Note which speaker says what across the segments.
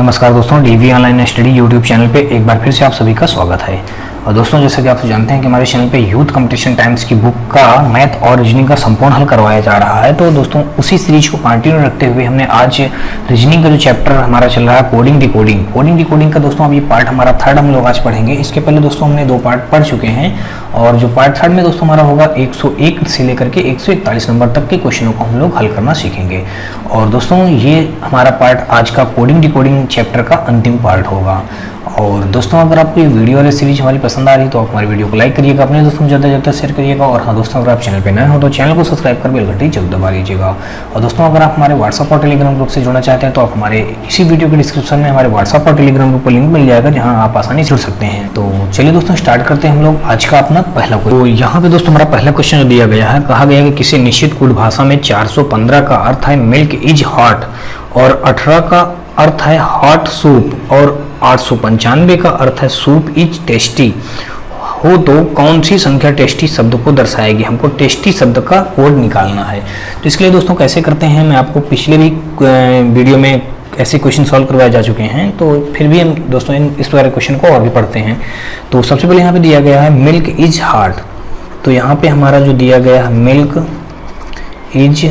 Speaker 1: नमस्कार दोस्तों, DV online study YouTube channel पे एक बार फिर से आप सभी का स्वागत है। और दोस्तों, जैसे कि आप जानते हैं कि हमारे चैनल पे यूथ कंपटीशन टाइम्स की बुक का मैथ और रीजनिंग का संपूर्ण हल करवाया जा रहा है। तो दोस्तों, उसी सीरीज को कंटिन्यू रखते हुए हमने आज रीजनिंग का जो चैप्टर हमारा चल रहा है कोडिंग डिकोडिंग का दोस्तों अब ये पार्ट हमारा थर्ड हम लोग आज पढ़ेंगे। इसके पहले दोस्तों हमने 2 पार्ट पढ़ चुके हैं और जो पार्ट थर्ड में दोस्तों हमारा होगा 101 से लेकर के 141 नंबर तक के क्वेश्चनों को हम लोग हल करना सीखेंगे। और दोस्तों, ये हमारा पार्ट आज का कोडिंग डिकोडिंग चैप्टर का अंतिम पार्ट होगा। और दोस्तों, अगर आपको ये वीडियो और सीरीज हमारी पसंद आ रही है तो आप हमारी वीडियो को लाइक करिएगा, अपने दोस्तों ज़्यादा से ज़्यादा शेयर करिएगा। और हाँ दोस्तों, अगर आप चैनल पे नए हो तो चैनल को सब्सक्राइब कर बेल घंटी जरूर दबा लीजिएगा। और दोस्तों, अगर आप हमारे व्हाट्सअप और टेलीग्राम ग्रुप से जुड़ना चाहते हैं तो आप हमारे इसी वीडियो के डिस्क्रिप्शन में हमारे व्हाट्सअप और टेलीग्राम ग्रुप पर लिंक मिल जाएगा, जहाँ आप आसानी से जुड़ सकते हैं। तो चलिए दोस्तों, स्टार्ट करते हैं हम लोग आज का अपना पहला क्वेश्चन। तो यहाँ पे दोस्तों हमारा पहला क्वेश्चन जो दिया गया है, कहा गया है कि किसी निश्चित कूट भाषा में 415 का अर्थ है मिल्क इज हॉट और 18 का अर्थ है हॉट सूप और 895 का अर्थ है सूप इज टेस्टी हो, तो कौन सी संख्या टेस्टी शब्द को दर्शाएगी? हमको टेस्टी शब्द का कोड निकालना है। तो इसके लिए दोस्तों कैसे करते हैं, मैं आपको पिछले भी वीडियो में ऐसे क्वेश्चन सॉल्व करवाए जा चुके हैं, तो फिर भी हम दोस्तों इस प्रकार के क्वेश्चन को और भी पढ़ते हैं। तो सबसे पहले यहाँ पे दिया गया है मिल्क इज हार्ट। तो यहाँ पे हमारा जो दिया गया है मिल्क इज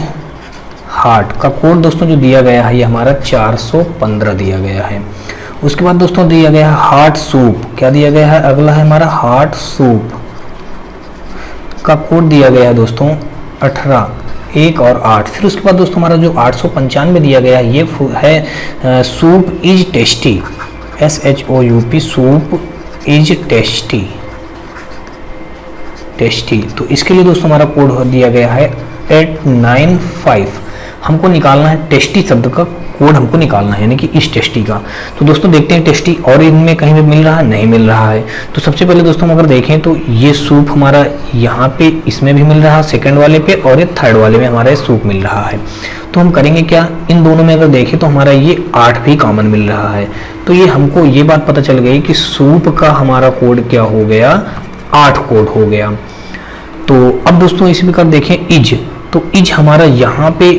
Speaker 1: हार्ट का कोड दोस्तों जो दिया गया है ये हमारा 415 दिया गया है। उसके बाद दोस्तों दिया गया है हार्ट सूप। क्या दिया गया है? अगला है हमारा हार्ट सूप का कोड दिया गया है दोस्तों 18, 1 और 8। फिर उसके बाद दोस्तों हमारा जो 895 दिया गया है ये है soup is tasty, SHOUP soup is tasty. तो इसके लिए दोस्तों हमारा कोड दिया गया है 895। हमको निकालना है टेस्टी शब्द का कोड, हमको निकालना है यानी कि इस टेस्टी का। तो दोस्तों देखते हैं टेस्टी और इनमें कहीं भी मिल रहा है, नहीं मिल रहा है। तो सबसे पहले दोस्तों हम अगर देखें तो ये सूप हमारा यहाँ पे इसमें भी मिल रहा है सेकंड वाले पे, और ये थर्ड वाले में हमारा सूप मिल रहा है। तो हम करेंगे क्या, इन दोनों में अगर देखें तो हमारा ये 8 भी कॉमन मिल रहा है। तो ये हमको ये बात पता चल गई कि सूप का हमारा कोड क्या हो गया, 8 कोड हो गया। तो अब दोस्तों इसी प्रकार देखें इज, तो इज हमारा यहाँ पे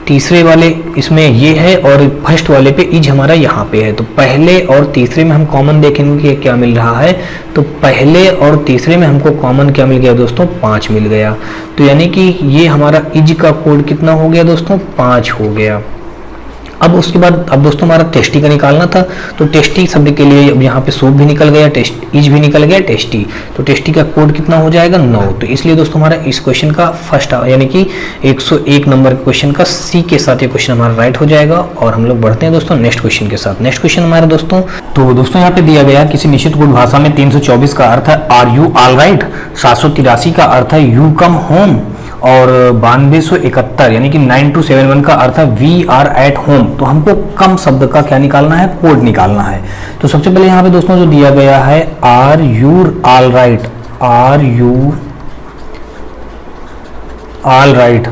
Speaker 1: तीसरे वाले इसमें ये है और फर्स्ट वाले पे इज हमारा यहाँ पे है। तो पहले और तीसरे में हम कॉमन देखेंगे कि क्या मिल रहा है। तो पहले और तीसरे में हमको कॉमन क्या मिल गया दोस्तों, 5 मिल गया। तो यानी कि ये हमारा इज का कोड कितना हो गया दोस्तों, 5 हो गया। अब उसके बाद अब दोस्तों हमारा टेस्टी का निकालना था। तो टेस्टी शब्द के लिए अब यहाँ पे सूप भी निकल गया, इज भी निकल गया, टेस्टी। तो टेस्टी का कोड कितना हो जाएगा, 9। तो इसलिए दोस्तों हमारा इस क्वेश्चन का फर्स्ट यानी कि 101 नंबर के क्वेश्चन का सी के साथ ये क्वेश्चन हमारा राइट हो जाएगा। और हम लोग बढ़ते हैं दोस्तों नेक्स्ट क्वेश्चन के साथ। नेक्स्ट क्वेश्चन हमारा दोस्तों, तो दोस्तों यहाँ पे दिया गया किसी निश्चित कूट भाषा में 324 का अर्थ है आर यू ऑल राइट, 783 का अर्थ है यू कम होम और 9271 यानी कि 9271 का अर्थ है वी आर एट होम। तो हमको कम शब्द का क्या निकालना है, कोड निकालना है। तो सबसे पहले यहाँ पे दोस्तों जो दिया गया है are you all right, are you all right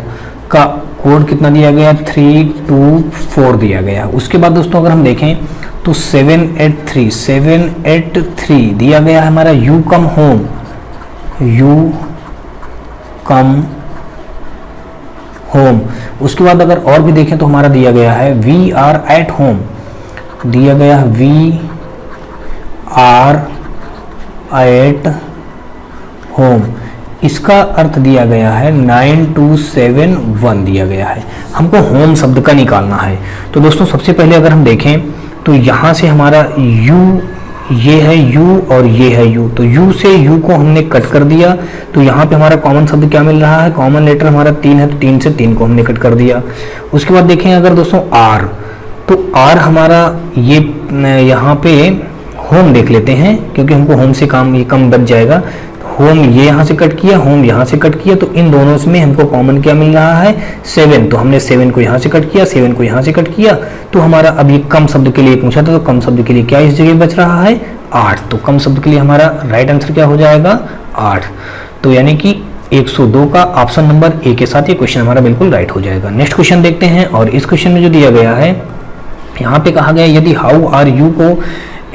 Speaker 1: का कोड कितना दिया गया, 324 दिया गया। उसके बाद दोस्तों अगर हम देखें तो 783 दिया गया है हमारा you come home, you come home. उसके बाद अगर और भी देखें तो हमारा दिया गया है वी आर एट होम, दिया गया है वी आर एट होम। इसका अर्थ दिया गया है 9271 दिया गया है। हमको होम शब्द का निकालना है। तो दोस्तों सबसे पहले अगर हम देखें तो यहाँ से हमारा यू, ये है यू और ये है यू। तो यू से यू को हमने कट कर दिया। तो यहाँ पे हमारा कॉमन शब्द क्या मिल रहा है, कॉमन लेटर हमारा 3 है, तो 3 से 3 को हमने कट कर दिया। उसके बाद देखें अगर दोस्तों आर, तो आर हमारा ये यहाँ पे होम देख लेते हैं क्योंकि हमको होम से काम ये कम बच जाएगा। होम ये यहाँ से कट किया, होम यहाँ से कट किया, तो इन दोनों में हमको कॉमन क्या मिल रहा है, 7। तो हमने 7 को यहाँ से कट किया, 7 को यहाँ से कट किया। तो हमारा अब ये कम शब्द के लिए पूछा था, तो कम शब्द के लिए क्या इस जगह बच रहा है, 8। तो कम शब्द के लिए हमारा राइट आंसर क्या हो जाएगा, 8। तो यानी कि 102 का ऑप्शन नंबर ए के साथ ये क्वेश्चन हमारा बिल्कुल राइट हो जाएगा। नेक्स्ट क्वेश्चन देखते हैं। और इस क्वेश्चन में जो दिया गया है यहाँ पे कहा गया यदि हाउ आर यू को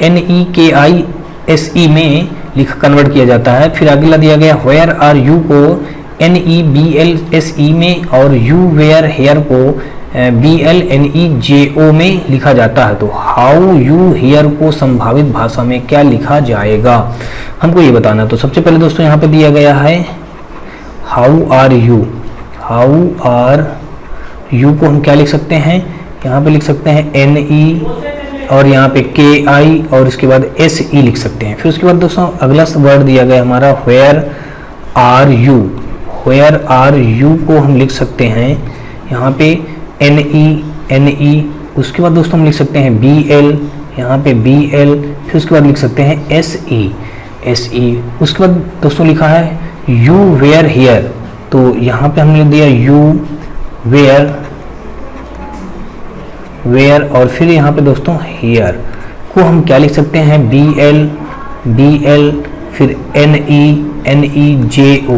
Speaker 1: NEKISE में लिख कन्वर्ट किया जाता है। फिर अगला दिया गया वेयर आर यू को NEBLSE में और यू वेयर हेयर को BLNEJO में लिखा जाता है। तो हाउ यू हियर को संभावित भाषा में क्या लिखा जाएगा, हमको ये बताना। तो सबसे पहले दोस्तों यहाँ पे दिया गया है how are you. How are you को हम क्या लिख सकते हैं, यहाँ पे लिख सकते हैं NE और यहाँ पे KI और इसके बाद SE लिख सकते हैं। फिर उसके बाद दोस्तों अगला वर्ड दिया गया हमारा where are you. Where are you को हम लिख सकते हैं यहाँ पे NE। उसके बाद दोस्तों हम लिख सकते हैं BL, यहाँ पे BL। फिर उसके बाद लिख सकते हैं SE। उसके बाद दोस्तों लिखा है यू वेयर हियर। तो यहाँ पे हमने दिया यू वेयर और फिर यहाँ पे दोस्तों हियर को हम क्या लिख सकते हैं BL फिर NEJO।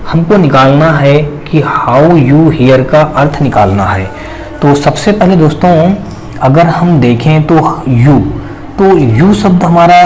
Speaker 1: हमको निकालना है कि हाउ यू हियर का अर्थ निकालना है। तो सबसे पहले दोस्तों अगर हम देखें तो यू शब्द हमारा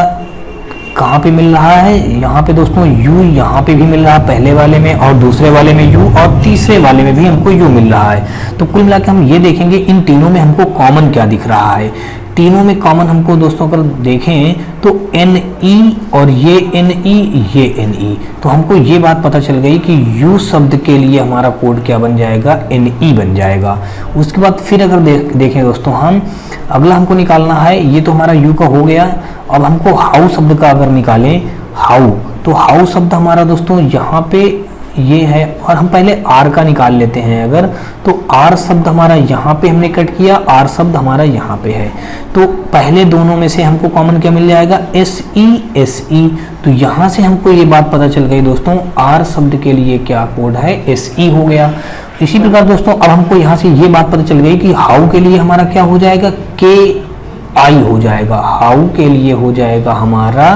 Speaker 1: कहाँ पे मिल रहा है, यहाँ पे दोस्तों यू यहाँ पे भी मिल रहा है पहले वाले में, और दूसरे वाले में यू, और तीसरे वाले में भी हमको यू मिल रहा है। तो कुल मिलाकर हम ये देखेंगे इन तीनों में हमको कॉमन क्या दिख रहा है। तीनों में कॉमन हमको दोस्तों अगर देखें तो NE और ये NE। तो हमको ये बात पता चल गई कि यू शब्द के लिए हमारा कोड क्या बन जाएगा, NE बन जाएगा। उसके बाद फिर अगर देखें दोस्तों हम अगला हमको निकालना है, ये तो हमारा यू का हो गया। अब हमको हाउ शब्द का अगर निकालें हाउ, तो हाउ शब्द हमारा दोस्तों यहाँ पे ये है, और हम पहले आर का निकाल लेते हैं अगर, तो आर शब्द हमारा यहाँ पे हमने कट किया, आर शब्द हमारा यहाँ पे है। तो पहले दोनों में से हमको कॉमन क्या मिल जाएगा, SE। तो यहाँ से हमको ये बात पता चल गई दोस्तों आर शब्द के लिए क्या कोड है, SE हो गया। इसी प्रकार दोस्तों अब हमको यहाँ से ये बात पता चल गई कि हाउ के लिए हमारा क्या हो जाएगा, KI हो जाएगा। हाउ के लिए हो जाएगा हमारा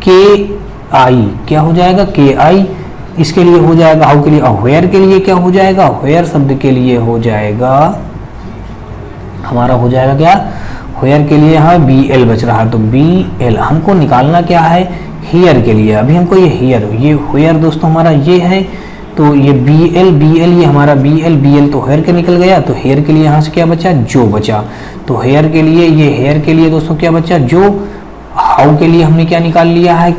Speaker 1: KI, क्या हो जाएगा, KI। इसके लिए हो जाएगा हाउ के लिए। वेयर के लिए क्या हो जाएगा, वेयर शब्द के लिए हो जाएगा हमारा हो जाएगा क्या, वेयर के लिए यहाँ BL बच रहा है। तो BL हमको निकालना क्या है, हियर के लिए। अभी हमको ये वेयर दोस्तों हमारा ये है, तो ये BL ये हमारा BL तो हेयर के निकल गया। तो हेयर के लिए यहाँ से क्या बचा, जो बचा। तो हेयर के लिए ये हेयर के लिए दोस्तों क्या बचा, जो। हाउ के लिए हमने क्या निकाल लिया है,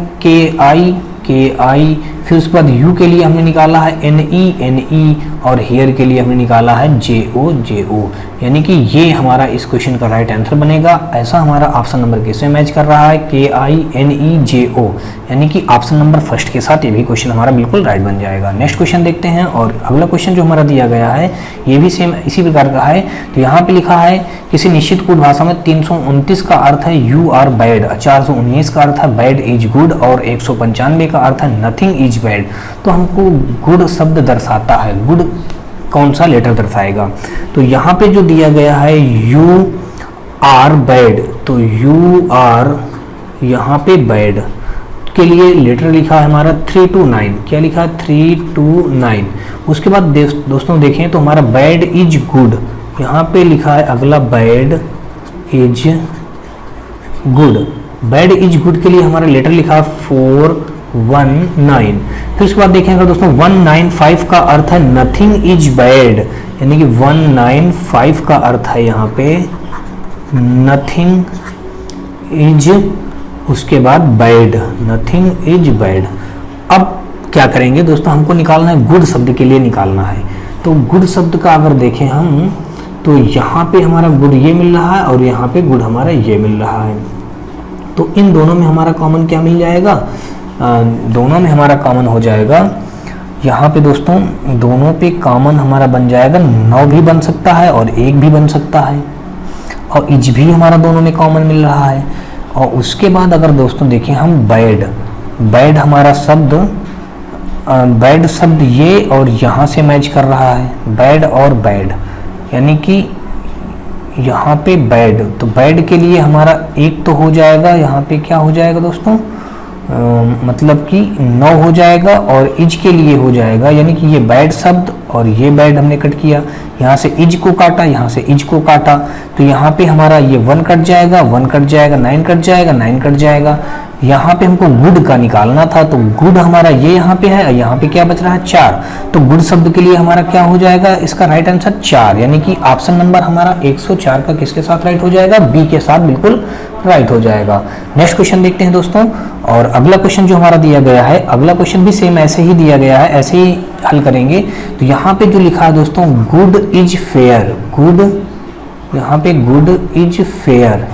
Speaker 1: KI। फिर उसके बाद यू के लिए हमने निकाला है NE, और हेयर के लिए हमने निकाला है JO। यानी कि ये हमारा इस क्वेश्चन का राइट आंसर बनेगा। ऐसा हमारा ऑप्शन नंबर किससे मैच कर रहा है, KINEJO, यानी कि ऑप्शन नंबर फर्स्ट के साथ ये भी क्वेश्चन हमारा बिल्कुल राइट बन जाएगा। नेक्स्ट क्वेश्चन देखते हैं, और अगला क्वेश्चन जो हमारा दिया गया है ये भी सेम इसी प्रकार का है। तो यहाँ पे लिखा है किसी निश्चित कोड भाषा में 329 का अर्थ है यू आर बैड, 419 का अर्थ है बैड इज गुड, और 195 का अर्थ है नथिंग इज बैड। तो हमको गुड शब्द दर्शाता है, गुड कौन सा लेटर दर्शाएगा। तो यहाँ पे जो दिया गया है यू आर बैड, तो यू आर यहाँ पे बैड के लिए लेटर लिखा है हमारा 3 to 9। क्या लिखा है, 3 to 9। उसके बाद दोस्तों देखें तो हमारा बैड इज गुड, यहाँ पे लिखा है अगला bad is good. Bad is good के लिए हमारा लेटर लिखा है 419। फिर उसके बाद देखेंगे दोस्तों 195 का अर्थ है नथिंग इज बैड, यानी कि 195 का अर्थ है यहाँ पे नथिंग इज, उसके बाद बैड, नथिंग इज बैड। अब क्या करेंगे दोस्तों, हमको निकालना है गुड शब्द के लिए निकालना है। तो गुड शब्द का अगर देखें हम तो यहाँ पे हमारा गुड ये मिल रहा है, और यहाँ पे गुड हमारा ये मिल रहा है। तो इन दोनों में हमारा कॉमन क्या मिल जाएगा, दोनों में हमारा कॉमन हो जाएगा यहाँ पे दोस्तों, दोनों पे कॉमन हमारा बन जाएगा 9 भी बन सकता है और 1 भी बन सकता है, और इज भी हमारा दोनों में कॉमन मिल रहा है। और उसके बाद अगर दोस्तों देखें हम बैड हमारा शब्द, बैड शब्द ये और यहाँ से मैच कर रहा है, बैड और बैड, यानी कि यहाँ पे बैड। तो बैड के लिए हमारा 1 तो हो जाएगा, यहाँ पे क्या हो जाएगा दोस्तों, मतलब कि 9 हो जाएगा, और इज के लिए हो जाएगा, यानी कि ये बैड शब्द और ये बैड हमने कट किया, यहाँ से इज को काटा, यहाँ से इज को काटा, तो यहाँ पे हमारा ये 1 कट जाएगा, 1 कट जाएगा, 9 कट जाएगा, 9 कट जाएगा। यहाँ पे हमको गुड का निकालना था, तो गुड हमारा ये यहाँ पे है, यहाँ पे क्या बच रहा है 4, तो गुड शब्द के लिए हमारा क्या हो जाएगा, इसका राइट आंसर 4, यानी कि ऑप्शन नंबर हमारा 104 का किसके साथ राइट हो जाएगा, बी के साथ बिल्कुल राइट हो जाएगा। नेक्स्ट क्वेश्चन देखते हैं दोस्तों। और अगला क्वेश्चन जो हमारा दिया गया है, अगला क्वेश्चन भी सेम ऐसे ही दिया गया है, ऐसे ही हल करेंगे। तो यहाँ पे जो लिखा है दोस्तों, गुड इज फेयर, गुड, यहाँ पे good is fair,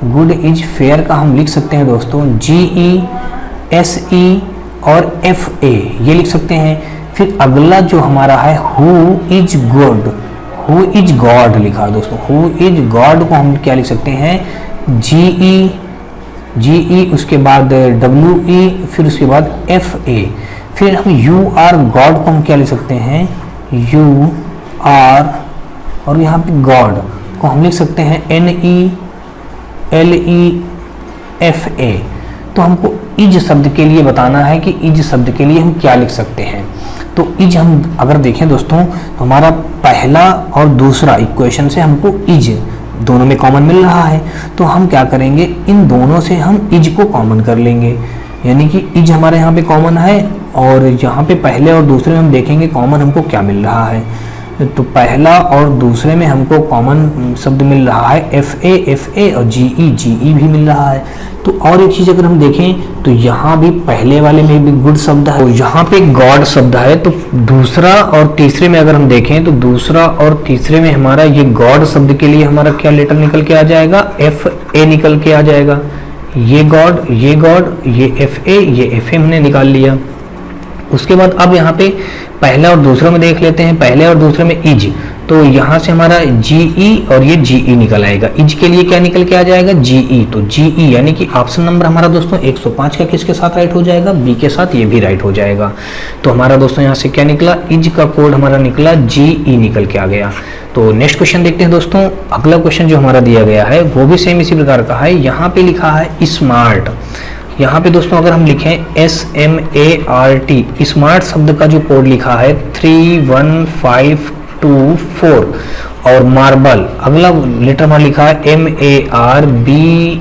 Speaker 1: good is fair का हम लिख सकते हैं दोस्तों GESE और FA, ये लिख सकते हैं। फिर अगला जो हमारा है who is good, who is God लिखा है दोस्तों, हु इज गॉड को हम क्या लिख सकते हैं, GE उसके बाद WE, फिर उसके बाद FA। फिर हम यू आर गॉड को हम क्या लिख सकते हैं, यू आर, और यहाँ पे गॉड को हम लिख सकते हैं NELEFA। तो हमको इज शब्द के लिए बताना है कि इज शब्द के लिए हम क्या लिख सकते हैं। तो इज हम अगर देखें दोस्तों, तो हमारा पहला और दूसरा इक्वेशन से हमको इज दोनों में कॉमन मिल रहा है, तो हम क्या करेंगे, इन दोनों से हम इज को कॉमन कर लेंगे, यानी कि इज हमारे यहाँ पे कॉमन है, और यहाँ पे पहले और दूसरे में हम देखेंगे कॉमन हमको क्या मिल रहा है। तो पहला और दूसरे में हमको कॉमन शब्द मिल रहा है FA और GE भी मिल रहा है। तो और एक चीज़ अगर हम देखें तो यहाँ भी पहले वाले में भी गुड शब्द है, तो यहाँ पे गॉड शब्द है। तो दूसरा और तीसरे में अगर हम देखें तो दूसरा और तीसरे में हमारा ये गॉड शब्द के लिए हमारा क्या लेटर निकल के आ जाएगा, FA निकल के आ जाएगा। ये गॉड, ये FA, ये FA हमने निकाल लिया। उसके बाद अब यहाँ पे पहला और दूसरा में देख लेते हैं, पहले और दूसरे में इज, तो यहाँ से हमारा GE और ये GE निकल आएगा। इज के लिए क्या निकल के आ जाएगा, GE, तो GE यानी कि ऑप्शन नंबर हमारा दोस्तों 105 का किसके साथ राइट हो जाएगा, बी के साथ, ये भी राइट हो जाएगा। तो हमारा दोस्तों यहाँ से क्या निकला, इज का कोड हमारा निकला GE निकल के आ गया। तो नेक्स्ट क्वेश्चन देखते हैं दोस्तों। अगला क्वेश्चन जो हमारा दिया गया है वो भी सेम इसी प्रकार का है। यहाँ पे लिखा है स्मार्ट, यहाँ पे दोस्तों अगर हम लिखें SMART, स्मार्ट शब्द का जो कोड लिखा है 31524, और मार्बल अगला लेटर हमारा लिखा है MARBLE,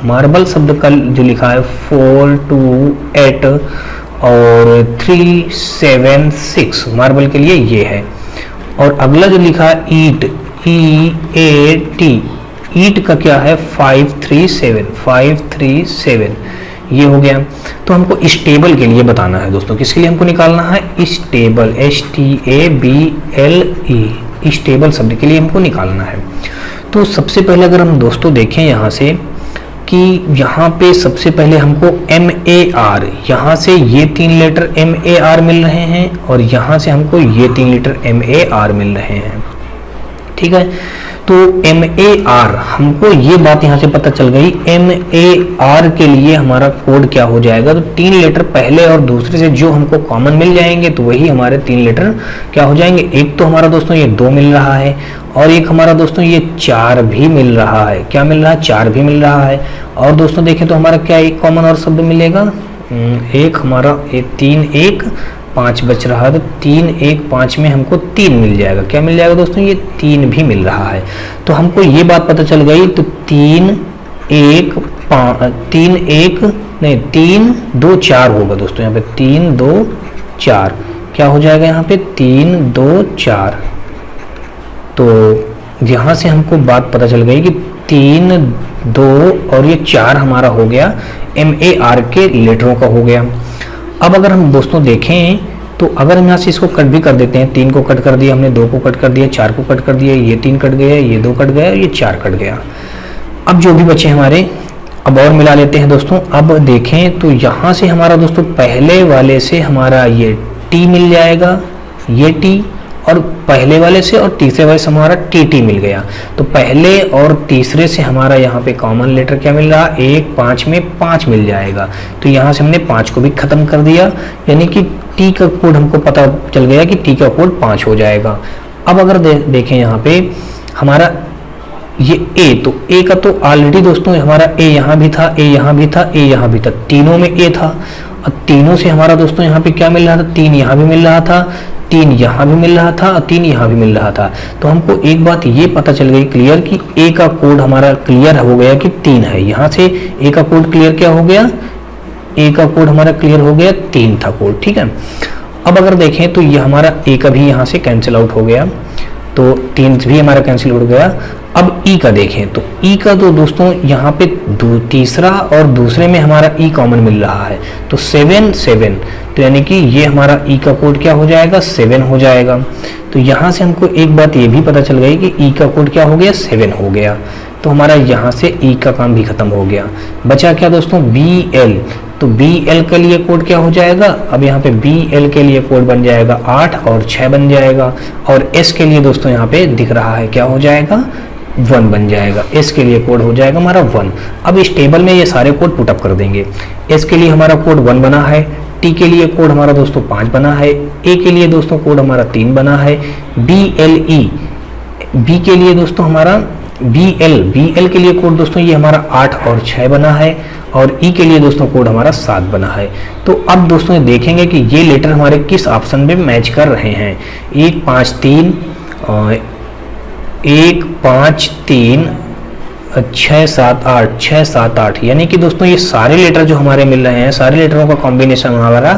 Speaker 1: मार्बल शब्द का जो लिखा है 428 और 376, मार्बल के लिए ये है। और अगला जो लिखा है ईट, EAT, ईट का क्या है 537, ये हो गया। तो हमको स्टेबल के लिए बताना है दोस्तों, किसके लिए हमको निकालना है, स्टेबल, STABLE, स्टेबल शब्द के लिए हमको निकालना है। तो सबसे पहले अगर हम दोस्तों देखें यहाँ से कि यहाँ पे सबसे पहले हमको MAR, यहाँ से ये 3 लेटर MAR मिल रहे हैं, और यहाँ से हमको ये 3 लेटर MAR मिल रहे हैं, ठीक है। तो MAR, हमको ये बात यहाँ से पता चल गई, MAR के लिए हमारा कोड क्या हो जाएगा, तो 3 लेटर पहले और दूसरे से जो हमको कॉमन मिल जाएंगे तो वही हमारे 3 लेटर क्या हो जाएंगे। एक तो हमारा दोस्तों ये 2 मिल रहा है, और एक हमारा दोस्तों ये 4 भी मिल रहा है, क्या मिल रहा है, 4 भी मिल रहा है। और दोस्तों देखें तो हमारा क्या एक कॉमन और शब्द मिलेगा, एक हमारा 3 1 5 बच रहा है, तो 3 1 5 में हमको 3 मिल जाएगा, क्या मिल जाएगा दोस्तों, ये 3 भी मिल रहा है। तो हमको ये बात पता चल गई। तो 3 1 2 4 होगा दोस्तों, यहाँ पे 3 2 4 क्या हो जाएगा, यहाँ पे 3 2 4। तो यहाँ से हमको बात पता चल गई कि 3 2 और ये 4 हमारा हो गया, MAR के लेटरों का हो गया। अब अगर हम दोस्तों देखें तो अगर हम यहाँ से इसको कट भी कर देते हैं, 3 को कट कर दिया हमने, 2 को कट कर दिया, 4 को कट कर दिया, ये 3 कट गया, ये 2 कट गया, ये 4 कट गया। अब जो भी बचे हमारे, अब और मिला लेते हैं दोस्तों। अब देखें तो यहाँ से हमारा दोस्तों पहले वाले से हमारा ये T मिल जाएगा, ये T, और पहले वाले से और तीसरे वाले से हमारा TT मिल गया। तो पहले और तीसरे से हमारा यहाँ पे कॉमन लेटर क्या मिल रहा, 1 5 में 5 मिल जाएगा। तो यहाँ से हमने 5 को भी खत्म कर दिया, यानी कि T का कोड हमको पता चल गया कि T का कोड 5 हो जाएगा। अब अगर देखें यहाँ पे हमारा ये A, तो A का तो ऑलरेडी दोस्तों हमारा A यहाँ भी था, A यहाँ भी था, A यहाँ भी था, तीनों में A था। और तीनों से हमारा दोस्तों यहाँ पे क्या मिल रहा था, 3 यहाँ भी मिल रहा था, 3 यहाँ भी मिल रहा था और 3 यहाँ भी मिल रहा था। तो हमको एक बात ये पता चल गई क्लियर कि ए का कोड हमारा क्लियर हो गया कि 3 है। यहाँ से ए का कोड क्लियर क्या हो गया, ए का कोड हमारा क्लियर हो गया, 3 था कोड, ठीक है। अब अगर देखें तो ये हमारा ए का भी यहाँ से कैंसिल आउट हो गया, तो 3 भी हमारा कैंसिल हो गया। अब ई का देखें तो ई का तो दोस्तों यहाँ पे तीसरा और दूसरे में हमारा ई कॉमन मिल रहा है, तो 7 7, तो यानी कि ये हमारा ई का कोड क्या हो जाएगा, 7 हो जाएगा। तो यहाँ से हमको एक बात ये भी पता चल गई कि ई का कोड क्या हो गया, 7 हो गया। तो हमारा यहाँ से ई का काम भी खत्म हो गया। बचा क्या दोस्तों, बी एल। तो बी एल के लिए कोड क्या हो जाएगा, अब यहाँ पे बी एल के लिए कोड बन जाएगा 8 और 6 बन जाएगा। और एस के लिए दोस्तों यहाँ पे दिख रहा है क्या हो जाएगा, 1 बन जाएगा। एस के लिए कोड हो जाएगा हमारा 1। अब इस टेबल में ये सारे कोड पुटअप कर देंगे। एस के लिए हमारा कोड 1 बना है, टी के लिए कोड हमारा दोस्तों 5 बना है, ए के लिए दोस्तों कोड हमारा 3 बना है, बी एल ई, बी के लिए दोस्तों हमारा बी एल के लिए कोड दोस्तों ये हमारा 8 और 6 बना है, और ई के लिए दोस्तों कोड हमारा 7 बना है। तो अब दोस्तों ये देखेंगे कि ये लेटर हमारे किस ऑप्शन में मैच कर रहे हैं। 1 5 3 1 5 3 6 7 8 6 7 8, यानी कि दोस्तों ये सारे लेटर जो हमारे मिल रहे हैं, सारे लेटरों का कॉम्बिनेशन हमारा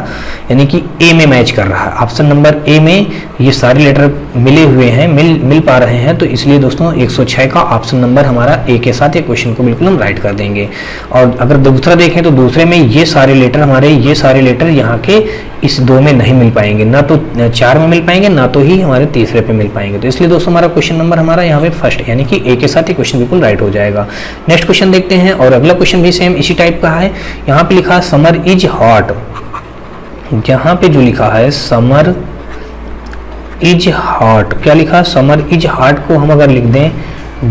Speaker 1: यानी कि ए में मैच कर रहा है। ऑप्शन नंबर ए में ये सारे लेटर मिले हुए हैं, मिल पा रहे हैं। तो इसलिए दोस्तों 106 का ऑप्शन नंबर हमारा ए के साथ ये क्वेश्चन को बिल्कुल हम राइट कर देंगे। और अगर दूसरा देखें तो दूसरे में ये सारे लेटर यहाँ के इस 2 में नहीं मिल पाएंगे, ना तो 4 में मिल पाएंगे, ना तो ही हमारे तीसरे पे मिल पाएंगे। तो इसलिए दोस्तों हमारा क्वेश्चन नंबर हमारा यहाँ पे फर्स्ट यानी कि ए के साथ ये क्वेश्चन बिल्कुल राइट हो जाएगा। नेक्स्ट क्वेश्चन देखते हैं, और अगला क्वेश्चन भी सेम इसी टाइप का है। यहाँ पे लिखा है समर इज हॉट। यहाँ पे जो लिखा है समर इज हॉट, क्या लिखा है, समर इज हॉट को हम अगर लिख दें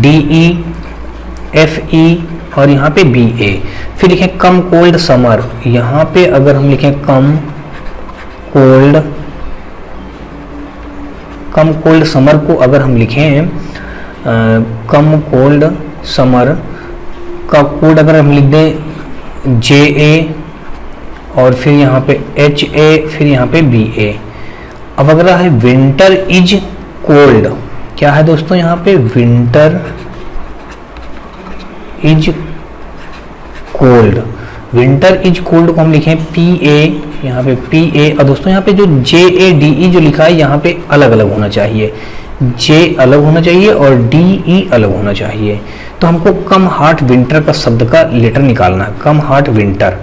Speaker 1: DEFE और यहाँ पे BA, फिर लिखें कम कोल्ड समर। यहाँ पे अगर हम लिखें कम कोल्ड समर को अगर हम लिखें कम कोल्ड समर का कोड अगर हम लिख दें JA और फिर यहाँ पे HA, फिर यहाँ पे BA। अब अगर है विंटर इज कोल्ड, क्या है दोस्तों यहाँ पे winter is cold. Winter is cold को हम लिखें PA, यहाँ पे PA। और दोस्तों यहाँ पे जो JADE जो लिखा है यहाँ पे अलग अलग होना चाहिए, J अलग होना चाहिए और DE अलग होना चाहिए। तो हमको कम हॉट विंटर का शब्द का लेटर निकालना है, कम हॉट विंटर।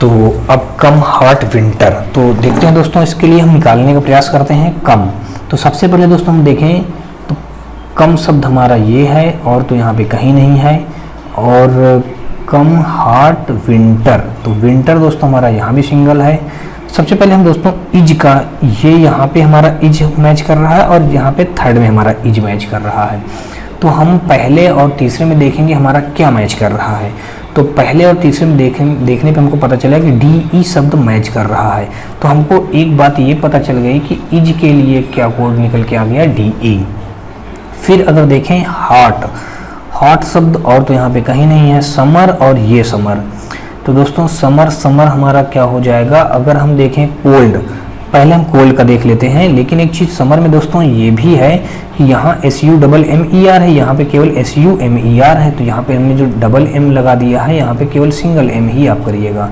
Speaker 1: तो अब कम हॉट विंटर, तो देखते हैं दोस्तों इसके लिए हम निकालने का प्रयास करते हैं कम। तो सबसे पहले दोस्तों हम देखें तो कम शब्द हमारा ये है और तो यहाँ पे कहीं नहीं है, और कम हॉट विंटर, तो विंटर दोस्तों हमारा यहाँ भी सिंगल है। सबसे पहले हम दोस्तों इज का, ये यहाँ पे हमारा इज मैच कर रहा है और यहाँ पे थर्ड में हमारा इज मैच कर रहा है। तो हम पहले और तीसरे में देखेंगे हमारा क्या मैच कर रहा है। तो पहले और तीसरे में देखने पे हमको पता चला कि DE शब्द मैच कर रहा है। तो हमको एक बात ये पता चल गई कि इज के लिए क्या कोड निकल के आ गया, DE। फिर अगर देखें हॉट शब्द और तो यहाँ पे कहीं नहीं है, समर और ये समर। तो दोस्तों समर हमारा क्या हो जाएगा, अगर हम देखें कोल्ड, पहले हम कोल्ड का देख लेते हैं। लेकिन एक चीज़ समर में दोस्तों ये भी है कि यहाँ SUMMER है, यहाँ पे केवल SUMER है। तो यहाँ पे हमने जो डबल M लगा दिया है, यहाँ पे केवल सिंगल M ही आप करिएगा।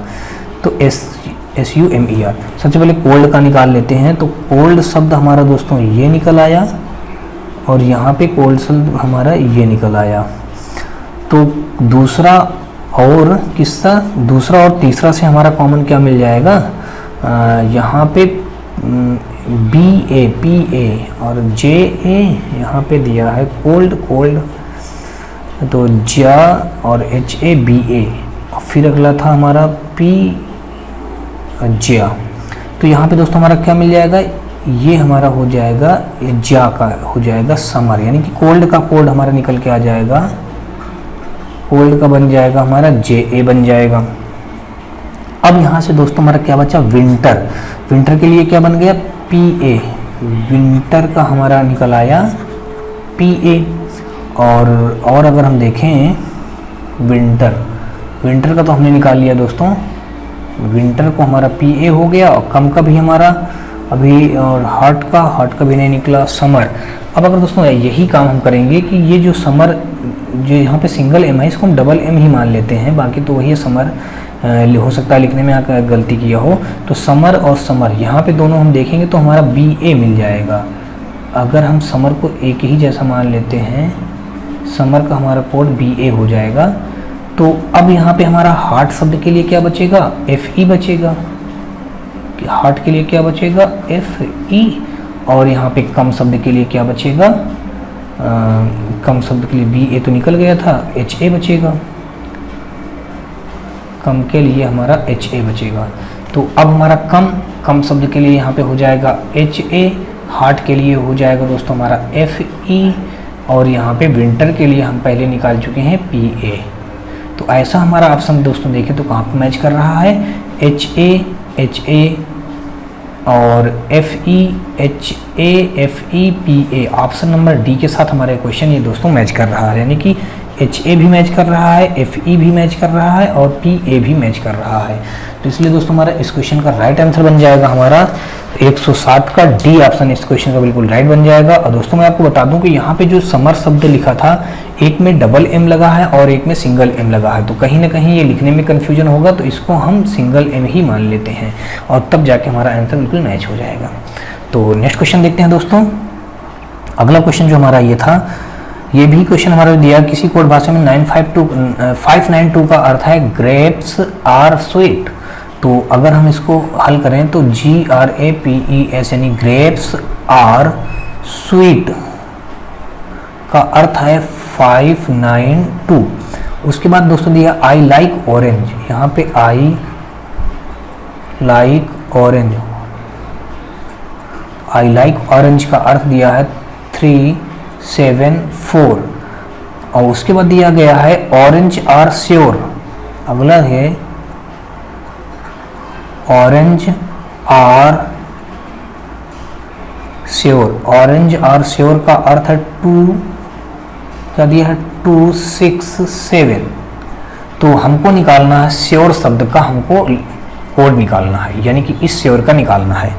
Speaker 1: तो SUMER। सबसे पहले कोल्ड का निकाल लेते हैं। तो कोल्ड शब्द हमारा दोस्तों ये निकल आया और यहाँ पे कोल्ड शब्द हमारा ये निकल आया। तो दूसरा और तीसरा से हमारा कॉमन क्या मिल जाएगा, यहाँ पे BA PA और JA यहाँ पे दिया है कोल्ड, तो जा और HA BA, और फिर अगला था हमारा P जा। तो यहाँ पे दोस्तों हमारा क्या मिल जाएगा, ये हमारा हो जाएगा जा का हो जाएगा समर, यानी कि कोल्ड का कोड हमारा निकल के आ जाएगा, कोल्ड का बन जाएगा हमारा JA बन जाएगा। अब यहाँ से दोस्तों हमारा क्या बचा, विंटर के लिए क्या बन गया, PA। विंटर का हमारा निकल आया PA। और अगर हम देखें विंटर का तो हमने निकाल लिया दोस्तों, विंटर को हमारा PA हो गया और कम का भी हमारा अभी, और हार्ट का भी नहीं निकला, समर। अब अगर दोस्तों यही काम हम करेंगे कि ये जो समर, जो यहाँ पे सिंगल एम है, इसको हम डबल एम ही मान लेते हैं, बाकी तो वही है समर। हो सकता है लिखने में यहाँ गलती किया हो, तो समर और समर यहाँ पे दोनों हम देखेंगे तो हमारा बी ए मिल जाएगा। अगर हम समर को एक ही जैसा मान लेते हैं, समर का हमारा कोड बी ए हो जाएगा। तो अब यहाँ पे हमारा हार्ट शब्द के लिए क्या बचेगा, एफ ई बचेगा। हार्ट के लिए क्या बचेगा, एफ ई। और यहाँ पे कम शब्द के लिए क्या बचेगा, कम शब्द के लिए बी ए तो निकल गया था, एच ए बचेगा। कम के लिए हमारा एच ए बचेगा। तो अब हमारा कम शब्द के लिए यहाँ पे हो जाएगा एच ए, हार्ट के लिए हो जाएगा दोस्तों हमारा एफ ई, और यहाँ पे विंटर के लिए हम पहले निकाल चुके हैं पी ए। तो ऐसा हमारा ऑप्शन दोस्तों देखें तो कहाँ पर मैच कर रहा है, एच ए और F E, H A F E P A. Option number D के साथ हमारा क्वेश्चन ये दोस्तों मैच कर रहा है, यानी कि एच ए भी मैच कर रहा है, एफ ई भी मैच कर रहा है और पी ए भी मैच कर रहा है। तो इसलिए दोस्तों हमारा इस क्वेश्चन का राइट आंसर बन जाएगा हमारा 107 का डी ऑप्शन इस क्वेश्चन का बिल्कुल राइट बन जाएगा। और दोस्तों मैं आपको बता दूं कि यहाँ पे जो समर शब्द लिखा था, एक में डबल एम लगा है और एक में सिंगल एम लगा है, तो कहीं ना कहीं ये लिखने में कन्फ्यूजन होगा, तो इसको हम सिंगल एम ही मान लेते हैं और तब जाके हमारा आंसर बिल्कुल मैच हो जाएगा। तो नेक्स्ट क्वेश्चन देखते हैं दोस्तों। अगला क्वेश्चन जो हमारा ये था, ये भी क्वेश्चन हमारा दिया किसी कोड भाषा में 592 का अर्थ है ग्रेप्स आर स्वीट। तो अगर हम इसको हल करें तो GRAPES यानी ग्रेप्स आर स्वीट का अर्थ है 592। उसके बाद दोस्तों दिया आई लाइक ऑरेंज, यहाँ पे I like orange, I like orange का अर्थ दिया है 374। और उसके बाद दिया गया है ऑरेंज आर श्योर। अगला है orange are sure, orange are sure का अर्थ है 2, क्या दिया है 267। तो हमको निकालना है श्योर शब्द का, हमको कोड निकालना है, यानी कि इस श्योर का निकालना है।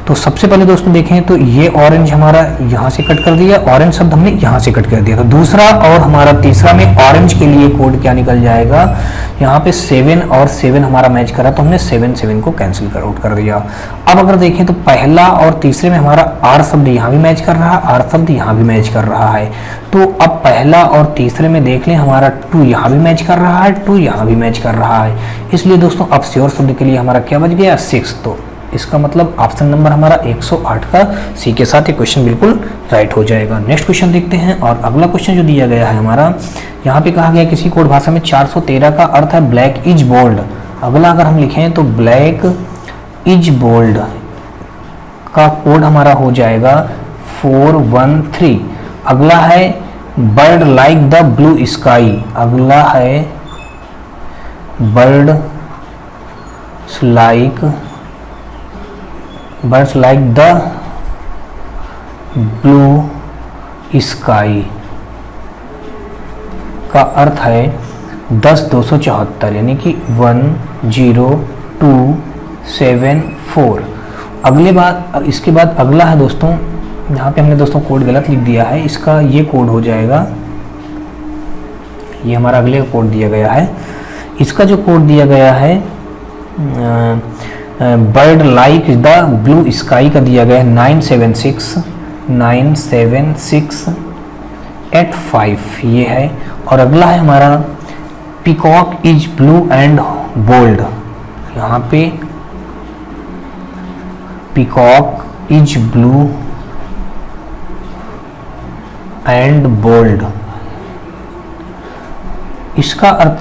Speaker 1: तो सबसे पहले दोस्तों देखें तो ये ऑरेंज हमारा यहाँ से कट कर दिया, ऑरेंज शब्द हमने यहाँ से कट कर दिया। तो दूसरा और हमारा तीसरा में ऑरेंज के लिए कोड क्या निकल जाएगा, यहाँ पे 7 और 7 हमारा मैच करा, तो हमने 7 को कैंसिल आउट कर दिया। अब अगर देखें तो पहला और तीसरे में हमारा आर शब्द यहाँ भी मैच कर रहा है, आर शब्द यहाँ भी मैच कर रहा है। तो अब पहला और तीसरे में देख लें हमारा 2 यहाँ भी मैच कर रहा है, 2 यहाँ भी मैच कर रहा है। इसलिए दोस्तों अब श्योर शब्द के लिए हमारा क्या बच गया 6। तो इसका मतलब ऑप्शन नंबर हमारा 108 का सी के साथ ये क्वेश्चन बिल्कुल राइट हो जाएगा। नेक्स्ट क्वेश्चन देखते हैं। और अगला क्वेश्चन जो दिया गया है हमारा, यहाँ पे कहा गया किसी कोड भाषा में 413 का अर्थ है ब्लैक इज बोल्ड। अगला अगर हम लिखें तो ब्लैक इज बोल्ड का कोड हमारा हो जाएगा 413। अगला है bird like the blue sky. अगला है birds like the blue sky का अर्थ है 10,274, यानी कि 10274। अगले बात, इसके बाद अगला है दोस्तों, यहाँ पे हमने दोस्तों कोड गलत लिख दिया है, इसका ये कोड हो जाएगा, ये हमारा अगले का कोड दिया गया है। इसका जो कोड दिया गया है bird like the blue sky का दिया गया है 97685 ये है। और अगला है हमारा peacock is blue and bold. यहाँ पे peacock is blue and bold, इसका अर्थ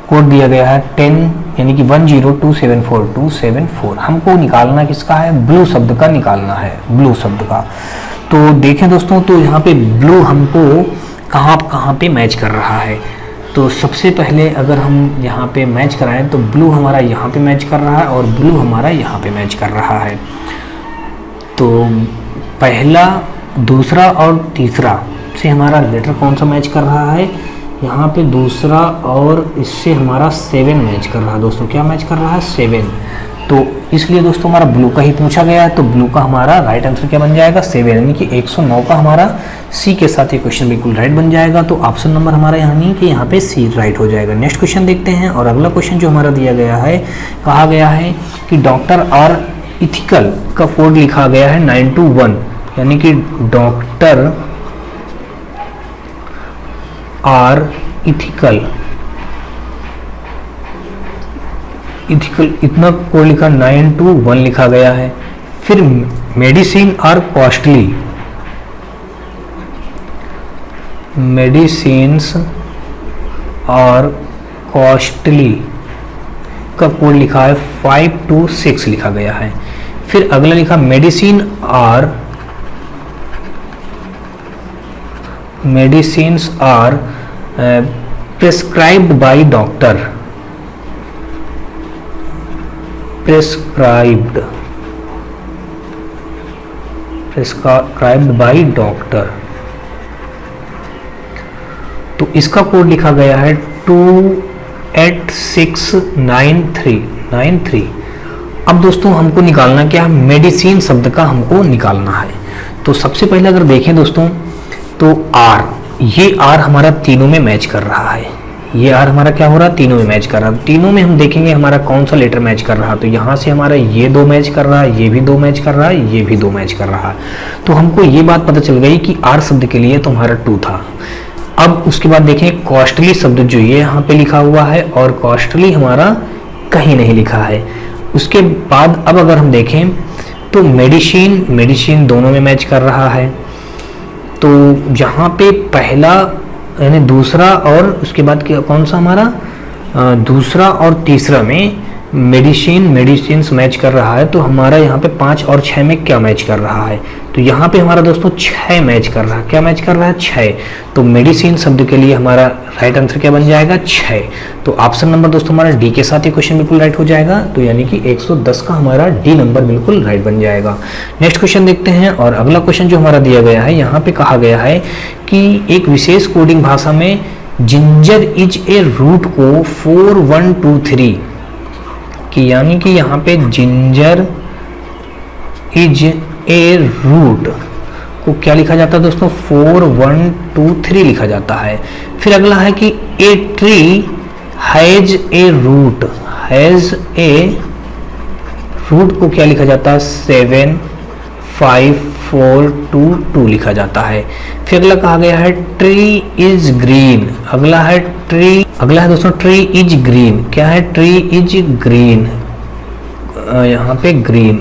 Speaker 1: कोड दिया गया है 10 यानी कि 10274 हमको निकालना किसका है, ब्लू शब्द का निकालना है, ब्लू शब्द का। तो देखें दोस्तों, तो यहाँ पे ब्लू हमको कहाँ पे मैच कर रहा है। तो सबसे पहले अगर हम यहाँ पे मैच कराएं तो ब्लू हमारा यहाँ पे मैच कर रहा है और ब्लू हमारा यहाँ पे मैच कर रहा है। तो पहला, दूसरा और तीसरा से हमारा लेटर कौन सा मैच कर रहा है, यहाँ पे दूसरा और इससे हमारा 7 मैच कर रहा है दोस्तों। क्या मैच कर रहा है 7। तो इसलिए दोस्तों हमारा ब्लू का ही पूछा गया है, तो ब्लू का हमारा राइट आंसर क्या बन जाएगा 7, यानी कि 109 का हमारा सी के साथ ये क्वेश्चन बिल्कुल राइट बन जाएगा। तो ऑप्शन नंबर हमारा यानी कि यहाँ पे सी राइट हो जाएगा। नेक्स्ट क्वेश्चन देखते हैं, और अगला क्वेश्चन जो हमारा दिया गया है, कहा गया है कि डॉक्टर और इथिकल का कोड लिखा गया है 921, यानी कि डॉक्टर और इथिकल इतना कोड लिखा 921 लिखा गया है। फिर मेडिसिन और कॉस्टली, मेडिसिन्स और कॉस्टली का कोड लिखा है 526 लिखा गया है। फिर अगला लिखा मेडिसिन और मेडिसिन्स और prescribed by doctor, prescribed by doctor, तो इसका कोड लिखा गया है 28693। अब दोस्तों हमको निकालना क्या है, मेडिसिन शब्द का हमको निकालना है। तो सबसे पहले अगर देखें दोस्तों, तो आर, ये आर हमारा तीनों में मैच कर रहा है। ये आर हमारा क्या हो रहा है, तीनों में मैच कर रहा है। तीनों में हम देखेंगे हमारा कौन सा लेटर मैच कर रहा है, तो यहाँ से हमारा ये 2 मैच कर रहा है, ये भी 2 मैच कर रहा है, ये भी 2 मैच कर रहा है। तो हमको ये बात पता चल गई कि आर शब्द के लिए तो हमारा 2 था। अब उसके बाद देखें कॉस्टली शब्द जो ये यहाँ पे लिखा हुआ है, और कॉस्टली हमारा कहीं नहीं लिखा है। उसके बाद अब अगर हम देखें तो मेडिसिन दोनों में मैच कर रहा है। तो यहाँ पे पहला यानी दूसरा, और उसके बाद कौन सा हमारा दूसरा और तीसरा में मेडिसिन्स मैच कर रहा है। तो हमारा यहाँ पे 5 और 6 में क्या मैच कर रहा है, तो यहाँ पे हमारा दोस्तों 6 मैच कर रहा है। क्या मैच कर रहा है, 6। तो मेडिसिन शब्द के लिए हमारा राइट आंसर क्या बन जाएगा, 6। तो ऑप्शन नंबर दोस्तों हमारा डी के साथ ये क्वेश्चन बिल्कुल राइट हो जाएगा। तो यानी कि 110 का हमारा डी नंबर बिल्कुल राइट बन जाएगा। नेक्स्ट क्वेश्चन देखते हैं, और अगला क्वेश्चन जो हमारा दिया गया है, यहाँ पे कहा गया है कि एक विशेष कोडिंग भाषा में जिंजर इज ए रूट को 4123 कि यानी कि यहाँ पे जिंजर इज ए रूट को क्या लिखा जाता है दोस्तों, 4123 लिखा जाता है। फिर अगला है कि a tree has a root, को क्या लिखा जाता है, 75422 लिखा जाता है। फिर अगला कहा गया है ट्री इज ग्रीन, अगला है दोस्तों ट्री इज ग्रीन। क्या है, ट्री इज ग्रीन, यहाँ पे ग्रीन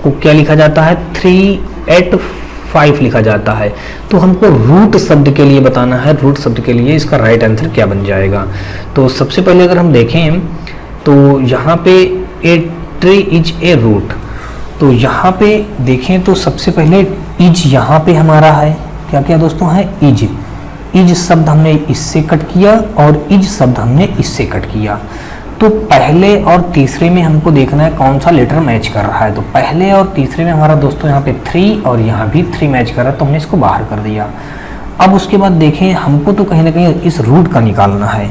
Speaker 1: को क्या लिखा जाता है, 385 लिखा जाता है। तो हमको रूट शब्द के लिए बताना है, रूट शब्द के लिए इसका राइट आंसर क्या बन जाएगा। तो सबसे पहले अगर हम देखें तो यहाँ पे a tree is a root, तो यहाँ पे देखें तो सबसे पहले इज यहाँ पे हमारा है, क्या क्या दोस्तों है, इज शब्द हमने इससे कट किया और इज शब्द हमने इससे कट किया। तो पहले और तीसरे में हमको देखना है कौन सा लेटर मैच कर रहा है। तो पहले और तीसरे में हमारा दोस्तों यहाँ पे 3 और यहाँ भी 3 मैच कर रहा है, तो हमने इसको बाहर कर दिया। अब उसके बाद देखें हमको तो कहीं ना कहीं इस रूट का निकालना है।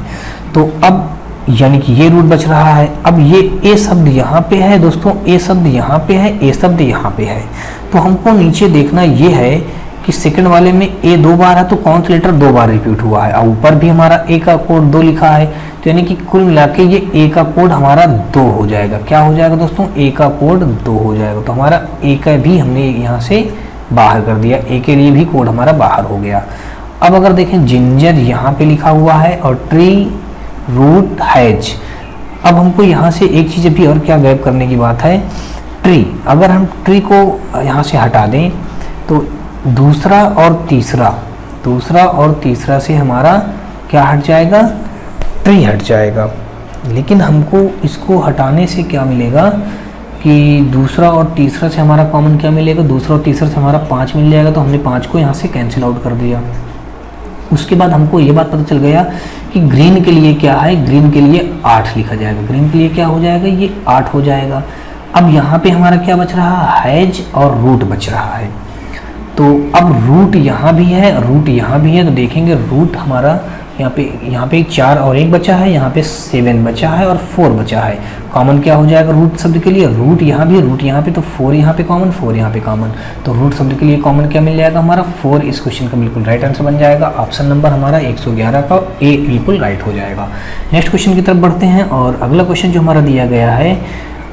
Speaker 1: तो अब यानी कि ये रूट बच रहा है। अब ये ए शब्द यहाँ पे है दोस्तों, ए शब्द यहाँ पे है, ए शब्द यहाँ पे है। तो हमको नीचे देखना ये है कि सेकंड वाले में ए 2 बार है, तो कौन सा लेटर 2 बार रिपीट हुआ है, और ऊपर भी हमारा ए का कोड 2 लिखा है। तो यानी कि कुल मिला के ये ए का कोड हमारा 2 हो जाएगा। क्या हो जाएगा दोस्तों, ए का कोड 2 हो जाएगा। तो हमारा ए का भी हमने यहाँ से बाहर कर दिया, ए के लिए भी कोड हमारा बाहर हो गया। अब अगर देखें जिंजर यहाँ पे लिखा हुआ है और ट्री रूट हैज। अब हमको यहाँ से एक चीज़ भी और क्या गैप करने की बात है, ट्री। अगर हम ट्री को यहाँ से हटा दें तो दूसरा और तीसरा से हमारा क्या हट जाएगा, ट्री हट जाएगा। लेकिन हमको इसको हटाने से क्या मिलेगा कि दूसरा और तीसरा से हमारा कॉमन क्या मिलेगा, दूसरा और तीसरा से हमारा 5 मिल जाएगा। तो हमने 5 को यहाँ से कैंसिल आउट कर दिया। उसके बाद हमको ये बात पता चल गया कि ग्रीन के लिए क्या है, ग्रीन के लिए 8 लिखा जाएगा। ग्रीन के लिए क्या हो जाएगा, ये 8 हो जाएगा। अब यहाँ पे हमारा क्या बच रहा है, हैज और रूट बच रहा है। तो अब रूट यहाँ भी है, रूट यहाँ भी है, तो देखेंगे रूट हमारा यहाँ पे 4 और 1 बचा है, यहाँ पे 7 बचा है और 4 बचा है। कॉमन क्या हो जाएगा रूट शब्द के लिए? रूट यहाँ भी, रूट यहाँ पे, तो 4 यहाँ पे कॉमन, 4 यहाँ पे कॉमन, तो रूट शब्द के लिए कॉमन क्या मिल जाएगा हमारा? 4। इस क्वेश्चन का बिल्कुल राइट आंसर बन जाएगा ऑप्शन नंबर हमारा 111 का ए बिल्कुल राइट हो जाएगा। नेक्स्ट क्वेश्चन की तरफ बढ़ते हैं और अगला क्वेश्चन जो हमारा दिया गया है,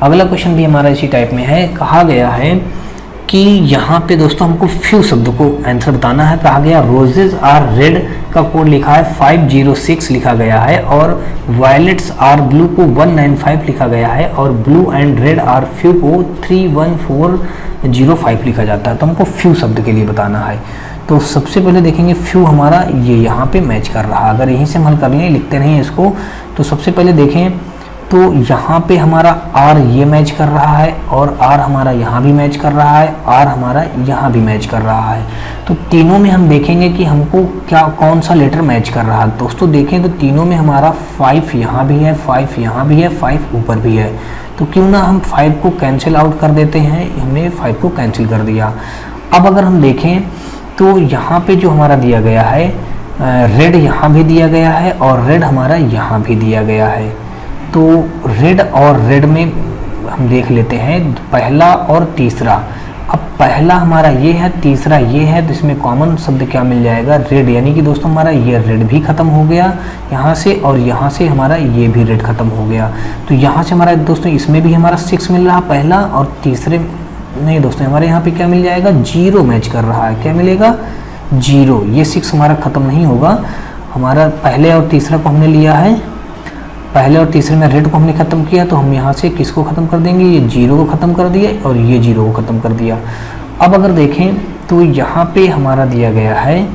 Speaker 1: अगला क्वेश्चन भी हमारा इसी टाइप में है। कहा गया है कि यहाँ पे दोस्तों हमको फ्यू शब्द को आंसर बताना है। कहा गया रोजेज आर रेड का कोड लिखा है 506 लिखा गया है, और वायलेट्स आर ब्लू को 195 लिखा गया है, और blue and red are few को 31405 लिखा जाता है। तो हमको फ्यू शब्द के लिए बताना है। तो सबसे पहले देखेंगे फ्यू हमारा ये यहाँ पे मैच कर रहा है। अगर यहीं से हम हल कर लें, लिखते नहीं इसको, तो सबसे पहले देखें तो यहाँ पे हमारा आर ये मैच कर रहा है, और आर हमारा यहाँ भी मैच कर रहा है, आर हमारा यहाँ भी मैच कर रहा है। तो तीनों में हम देखेंगे कि हमको क्या कौन सा लेटर मैच कर रहा है। दोस्तों देखें तो तीनों में हमारा 5 यहाँ भी है, 5 यहाँ भी है, 5 ऊपर भी है। तो क्यों ना हम 5 को कैंसिल आउट कर देते हैं। हमने 5 को कैंसिल कर दिया। अब अगर हम देखें तो यहाँ पे जो हमारा दिया गया है रेड यहाँ भी दिया गया है, और रेड हमारा यहाँ भी दिया गया है। तो रेड और रेड में हम देख लेते हैं पहला और तीसरा। अब पहला हमारा ये है, तीसरा ये है, तो इसमें कॉमन शब्द क्या मिल जाएगा? रेड। यानी कि दोस्तों हमारा ये रेड भी खत्म हो गया यहाँ से, और यहाँ से हमारा ये भी रेड खत्म हो गया। तो यहाँ से हमारा दोस्तों इसमें भी हमारा 6 मिल रहा पहला, और तीसरे नहीं दोस्तों हमारे यहाँ पे क्या मिल जाएगा? 0 मैच कर रहा है। क्या मिलेगा? 0। ये 6 हमारा खत्म नहीं होगा। हमारा पहले और तीसरा को हमने लिया है, पहले और तीसरे में रेड को हमने खत्म किया, तो हम यहाँ से किसको खत्म कर देंगे? ये 0 को खत्म कर दिया, और ये 0 को खत्म कर दिया। अब अगर देखें तो यहाँ पे हमारा दिया गया है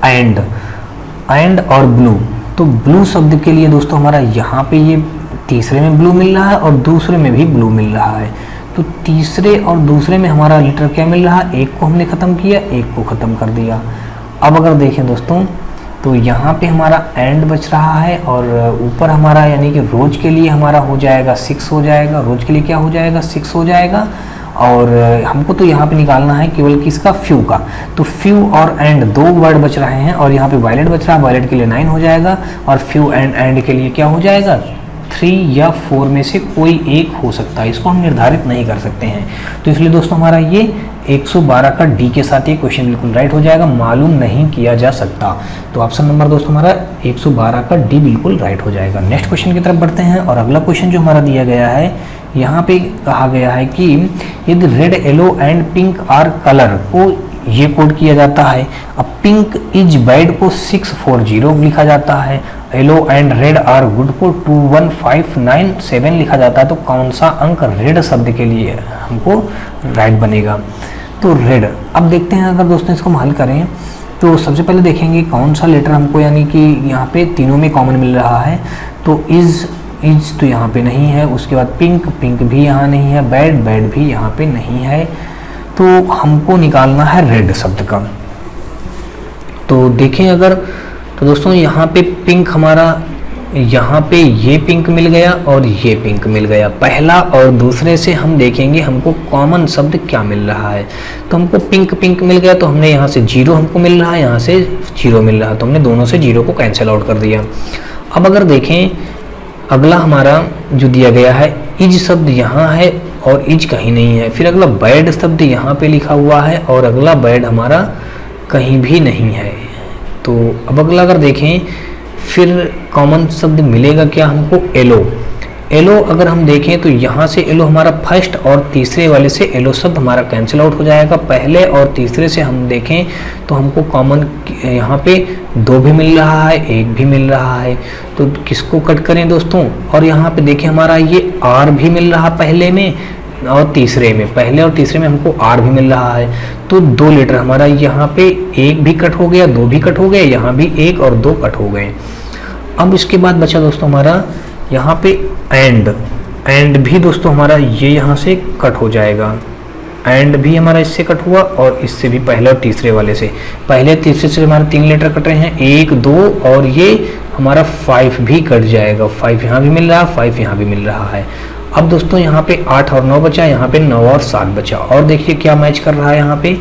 Speaker 1: एंड और ब्लू। तो ब्लू शब्द के लिए दोस्तों हमारा यहाँ पे ये तीसरे में ब्लू मिल रहा है, और दूसरे में भी ब्लू मिल रहा है। तो तीसरे और दूसरे में हमारा लेटर क्या मिल रहा है? एक को हमने ख़त्म किया, एक को ख़त्म कर दिया। अब अगर देखें दोस्तों तो यहाँ पे हमारा एंड बच रहा है, और ऊपर हमारा यानी कि रोज के लिए हमारा हो जाएगा 6 हो जाएगा। रोज के लिए क्या हो जाएगा? 6 हो जाएगा। और हमको तो यहाँ पे निकालना है केवल किसका? फ्यू का। तो फ्यू और एंड 2 वर्ड बच रहे हैं, और यहाँ पे वायलेट बच रहा है। वायलेट के लिए 9 हो जाएगा, और फ्यू एंड के लिए क्या हो जाएगा? 3 या 4 में से कोई एक हो सकता है। इसको हम निर्धारित नहीं कर सकते हैं। तो इसलिए दोस्तों हमारा ये 112 का डी के साथ ये क्वेश्चन बिल्कुल राइट हो जाएगा। मालूम नहीं किया जा सकता। तो ऑप्शन नंबर दोस्तों हमारा 112 का डी बिल्कुल राइट हो जाएगा। नेक्स्ट क्वेश्चन की तरफ बढ़ते हैं, और अगला क्वेश्चन जो हमारा दिया गया है, यहाँ पे कहा गया है कि यदि red, yellow and pink are colour को ये कोड किया जाता है। अब पिंक इज बैड को 640 लिखा जाता है, yellow and red are good को 21597 लिखा जाता है। तो कौन सा अंक रेड शब्द के लिए हमको राइट बनेगा? तो रेड। अब देखते हैं अगर दोस्तों इसको हम हल करें तो सबसे पहले देखेंगे कौन सा लेटर हमको यानी कि यहाँ पे तीनों में कॉमन मिल रहा है। तो इज तो यहाँ पे नहीं है। उसके बाद पिंक भी यहाँ नहीं है, बैड भी यहाँ पे नहीं है। तो हमको निकालना है रेड शब्द का। तो देखें अगर तो दोस्तों यहाँ पे पिंक हमारा, यहाँ पे ये पिंक मिल गया और ये पिंक मिल गया। पहला और दूसरे से हम देखेंगे हमको कॉमन शब्द क्या मिल रहा है। तो हमको पिंक मिल गया, तो हमने यहाँ से 0 हमको मिल रहा है, यहाँ से 0 मिल रहा है, तो हमने दोनों से 0 को कैंसिल आउट कर दिया। अब अगर देखें अगला हमारा जो दिया गया है, इज शब्द यहाँ है और इज कहीं नहीं है। फिर अगला बैड शब्द यहाँ पे लिखा हुआ है और अगला बैड हमारा कहीं भी नहीं है। तो अब अगला अगर देखें फिर कॉमन शब्द मिलेगा क्या हमको? एलो अगर हम देखें तो यहाँ से एलो हमारा फर्स्ट और तीसरे वाले से एलो शब्द हमारा कैंसिल आउट हो जाएगा। पहले और तीसरे से हम देखें तो हमको कॉमन यहाँ पे 2 भी मिल रहा है, 1 भी मिल रहा है। तो किसको कट करें दोस्तों? और यहाँ पे देखें हमारा ये आर भी मिल रहा पहले में और तीसरे में, पहले और तीसरे में हमको आर भी मिल रहा है। तो 2 लेटर हमारा यहाँ पे 1 भी कट हो गया, 2 भी कट हो गए, यहाँ भी 1 और 2 कट हो गए। अब इसके बाद बचा दोस्तों हमारा यहाँ पे एंड भी दोस्तों हमारा ये यहाँ से कट हो जाएगा। एंड भी हमारा इससे कट हुआ और इससे भी, पहले और तीसरे वाले से। पहले तीसरे से हमारे 3 लेटर कट रहे हैं, 1 2 और ये हमारा 5 भी कट जाएगा। 5 यहाँ भी मिल रहा है, 5 यहाँ भी मिल रहा है। अब दोस्तों यहाँ पे 8 और 9 बचा, यहाँ पे 9 और 7 बचा। और देखिए क्या मैच कर रहा है यहाँ पे,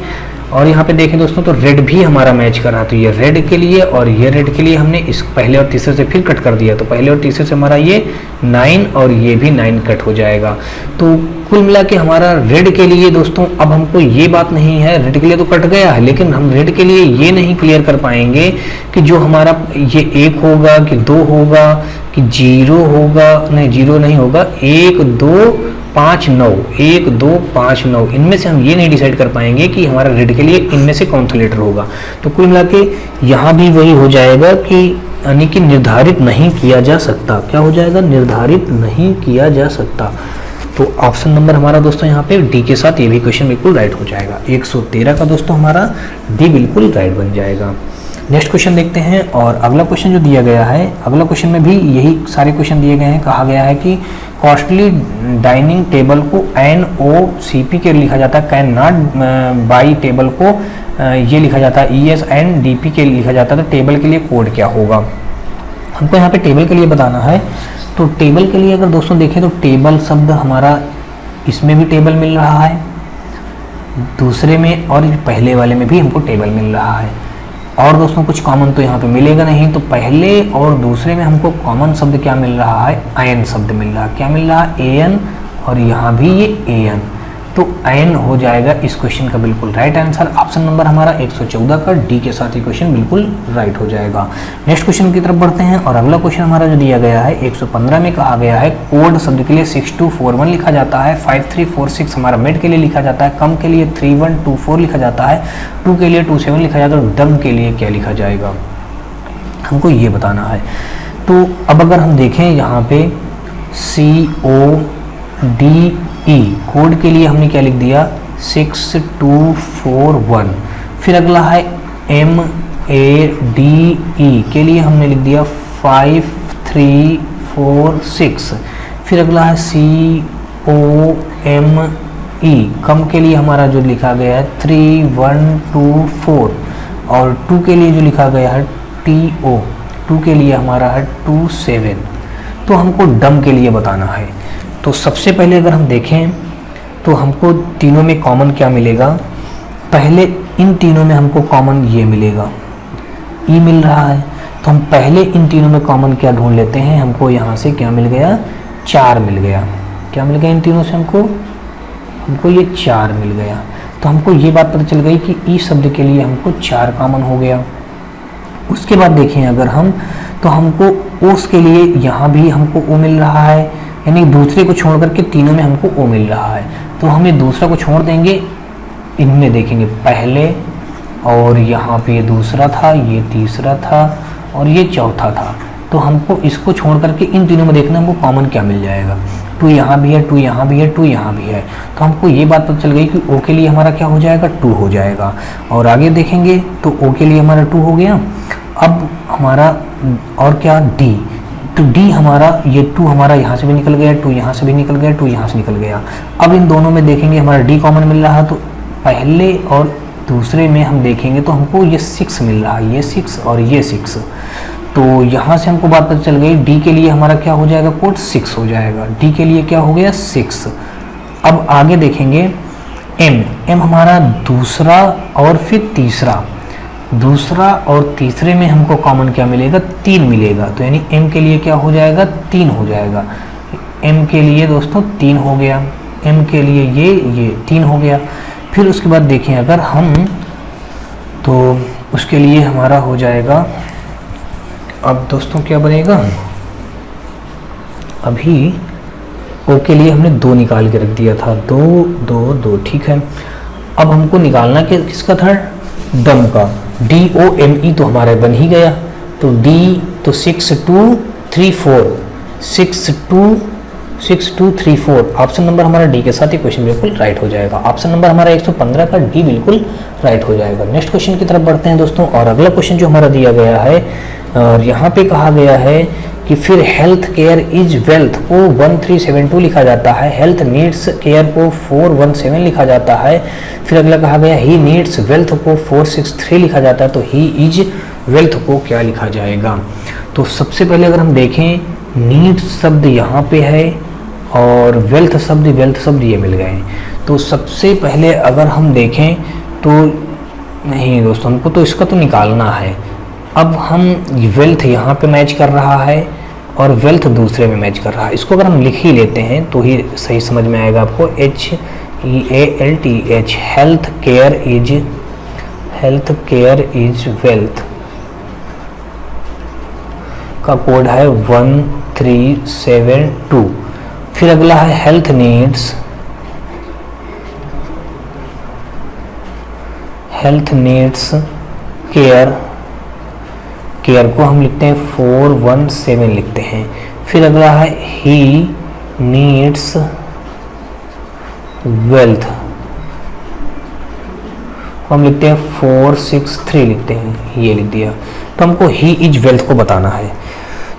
Speaker 1: और यहाँ पे देखें दोस्तों तो रेड भी हमारा मैच कर रहा है, तो ये रेड के लिए और ये रेड के लिए हमने इस पहले और तीसरे से फिर कट कर दिया, तो पहले और तीसरे से हमारा ये 9 और ये भी 9 कट हो जाएगा। तो कुल मिला के हमारा रेड के लिए दोस्तों अब हमको ये बात नहीं है, रेड के लिए तो कट गया है, लेकिन हम रेड के लिए ये नहीं क्लियर कर पाएंगे कि जो हमारा ये 1 होगा कि 2 होगा कि 0 होगा, नहीं 0 नहीं होगा, 1 2 5 9, 1 2 5 9, इनमें से हम ये नहीं डिसाइड कर पाएंगे कि हमारा रेड के लिए इनमें से कौन सा लेटर होगा। तो कुल मिला के यहाँ भी वही हो जाएगा कि यानी कि निर्धारित नहीं किया जा सकता। क्या हो जाएगा? निर्धारित नहीं किया जा सकता। तो ऑप्शन नंबर हमारा दोस्तों यहाँ पे डी के साथ ये भी क्वेश्चन बिल्कुल राइट हो जाएगा। 113 का दोस्तों हमारा डी बिल्कुल राइट बन जाएगा। नेक्स्ट क्वेश्चन देखते हैं, और अगला क्वेश्चन जो दिया गया है, अगला क्वेश्चन में भी यही सारे क्वेश्चन दिए गए हैं। कहा गया है कि कॉस्टली डाइनिंग टेबल को NOCP के लिखा जाता है, कैन नॉट बाई टेबल को ये लिखा जाता है ESNDP के लिखा जाता है। तो टेबल के लिए कोड क्या होगा? हमको यहाँ पे टेबल के लिए बताना है। तो टेबल के लिए अगर दोस्तों देखें तो टेबल शब्द हमारा इसमें भी टेबल मिल रहा है, दूसरे में और पहले वाले में भी हमको टेबल मिल रहा है। और दोस्तों कुछ कॉमन तो यहाँ पे मिलेगा नहीं, तो पहले और दूसरे में हमको कॉमन शब्द क्या मिल रहा है? AN शब्द मिल रहा है। क्या मिल रहा है? AN, और यहाँ भी ये AN, तो AN हो जाएगा इस क्वेश्चन का बिल्कुल राइट आंसर। ऑप्शन नंबर हमारा 114 का डी के साथ ही क्वेश्चन बिल्कुल राइट हो जाएगा। नेक्स्ट क्वेश्चन की तरफ बढ़ते हैं, और अगला क्वेश्चन हमारा जो दिया गया है 115 में कहा गया है कोड शब्द के लिए 6241 लिखा जाता है, 5346 हमारा मेड के लिए लिखा जाता है, कम के लिए 3124 लिखा जाता है, टू के लिए 27 लिखा जाता है, और डम के लिए क्या लिखा जाएगा? हमको ये बताना है। तो अब अगर हम देखें यहाँ पे CODE कोड के लिए हमने क्या लिख दिया? 6241। फिर अगला है MADE के लिए हमने लिख दिया 5346। फिर अगला है COME कम के लिए हमारा जो लिखा गया है 3124, और टू के लिए जो लिखा गया है TO, टू के लिए हमारा है 27। तो हमको डम के लिए बताना है। तो सबसे पहले अगर हम देखें तो हमको तीनों में कॉमन क्या मिलेगा? पहले इन तीनों में हमको कॉमन ये मिलेगा, ई मिल रहा है। तो हम पहले इन तीनों में कॉमन क्या ढूंढ लेते हैं? हमको यहाँ से क्या मिल गया? 4 मिल गया। क्या मिल गया इन तीनों से? हमको ये 4 मिल गया। तो हमको ये बात पता चल गई कि ई शब्द के लिए हमको 4 कॉमन हो गया। उसके बाद देखें अगर हम, तो हमको ओस के लिए यहाँ भी हमको ओ मिल रहा है, यानी दूसरे को छोड़ करके तीनों में हमको ओ मिल रहा है। तो हमें दूसरा को छोड़ देंगे, इनमें देखेंगे पहले, और यहाँ पे ये दूसरा था, ये तीसरा था, और ये चौथा था। तो हमको इसको छोड़ करके इन तीनों में देखना हमको कॉमन क्या मिल जाएगा। 2 यहाँ भी है, 2 यहाँ भी है, 2 यहाँ भी है। तो हमको ये बात पता चल गई कि ओ के लिए हमारा क्या हो जाएगा? 2 हो जाएगा। और आगे देखेंगे तो ओ के लिए हमारा 2 हो गया। अब हमारा और क्या? डी। तो डी हमारा, ये 2 हमारा यहाँ से भी निकल गया, 2 यहाँ से भी निकल गया, 2 यहाँ से निकल गया। अब इन दोनों में देखेंगे हमारा डी कॉमन मिल रहा है, तो पहले और दूसरे में हम देखेंगे तो हमको ये 6 मिल रहा है, ये 6 और ये 6। तो यहाँ से हमको बात पता चल गई डी के लिए हमारा क्या हो जाएगा? कोड 6 हो जाएगा। डी के लिए क्या हो गया? 6। अब आगे देखेंगे एम हमारा दूसरा और फिर तीसरा, दूसरा और तीसरे में हमको कॉमन क्या मिलेगा? 3 मिलेगा। तो यानी एम के लिए क्या हो जाएगा? 3 हो जाएगा। एम के लिए दोस्तों 3 हो गया, एम के लिए ये 3 हो गया। फिर उसके बाद देखें अगर हम, तो उसके लिए हमारा हो जाएगा, अब दोस्तों क्या बनेगा? अभी ओ के लिए हमने 2 निकाल के रख दिया था, 2 2 2, ठीक है। अब हमको निकालना किसका था? डम का। DOME तो हमारा बन ही गया। तो डी, तो 6234, 6264 ऑप्शन नंबर हमारा डी के साथ ही क्वेश्चन बिल्कुल राइट हो जाएगा। ऑप्शन नंबर हमारा 115 का डी बिल्कुल राइट हो जाएगा। नेक्स्ट क्वेश्चन की तरफ बढ़ते हैं दोस्तों, और अगला क्वेश्चन जो हमारा दिया गया है, और यहाँ पे कहा गया है कि फिर हेल्थ केयर इज वेल्थ को 1372 लिखा जाता है, हेल्थ नीड्स केयर को 417 लिखा जाता है। फिर अगला कहा गया ही नीड्स वेल्थ को 463 लिखा जाता है। तो ही इज वेल्थ को क्या लिखा जाएगा? तो सबसे पहले अगर हम देखें, नीड्स शब्द यहाँ पे है और वेल्थ शब्द ये मिल गए। तो सबसे पहले अगर हम देखें तो नहीं दोस्तों, हमको तो इसका तो निकालना है। अब हम वेल्थ यहाँ पे मैच कर रहा है और वेल्थ दूसरे में मैच कर रहा है। इसको अगर हम लिख ही लेते हैं तो ही सही समझ में आएगा आपको। HEALTH, health care is wealth का कोड है 1372। फिर अगला है हेल्थ नीड्स केयर को हम लिखते हैं 417 लिखते हैं। फिर अगला है ही नीड्स वेल्थ को हम लिखते हैं 463 लिखते हैं, ये लिख दिया। तो हमको ही इज वेल्थ को बताना है।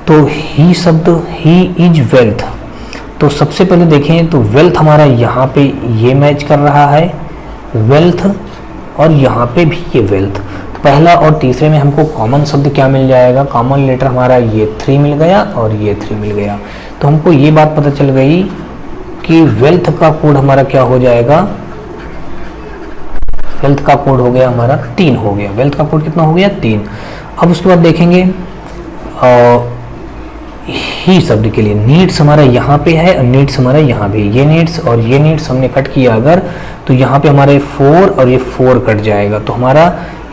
Speaker 1: तो ही शब्द ही इज वेल्थ, तो सबसे पहले देखें तो वेल्थ हमारा यहाँ पे ये मैच कर रहा है वेल्थ, और यहाँ पे भी ये वेल्थ। तो पहला और तीसरे में हमको कॉमन शब्द क्या मिल जाएगा, कॉमन लेटर हमारा ये 3 मिल गया और ये 3 मिल गया। तो हमको ये बात पता चल गई कि वेल्थ का कोड हमारा क्या हो जाएगा, वेल्थ का कोड हो गया हमारा 3 हो गया। वेल्थ का कोड कितना हो गया 3। अब उसके बाद देखेंगे ही शब्द के लिए नीड्स हमारा यहाँ पे है और नीड्स हमारा यहाँ पे, ये नीड्स और ये नीड्स हमने कट किया अगर, तो यहाँ पे हमारे 4 और ये 4 कट जाएगा। तो हमारा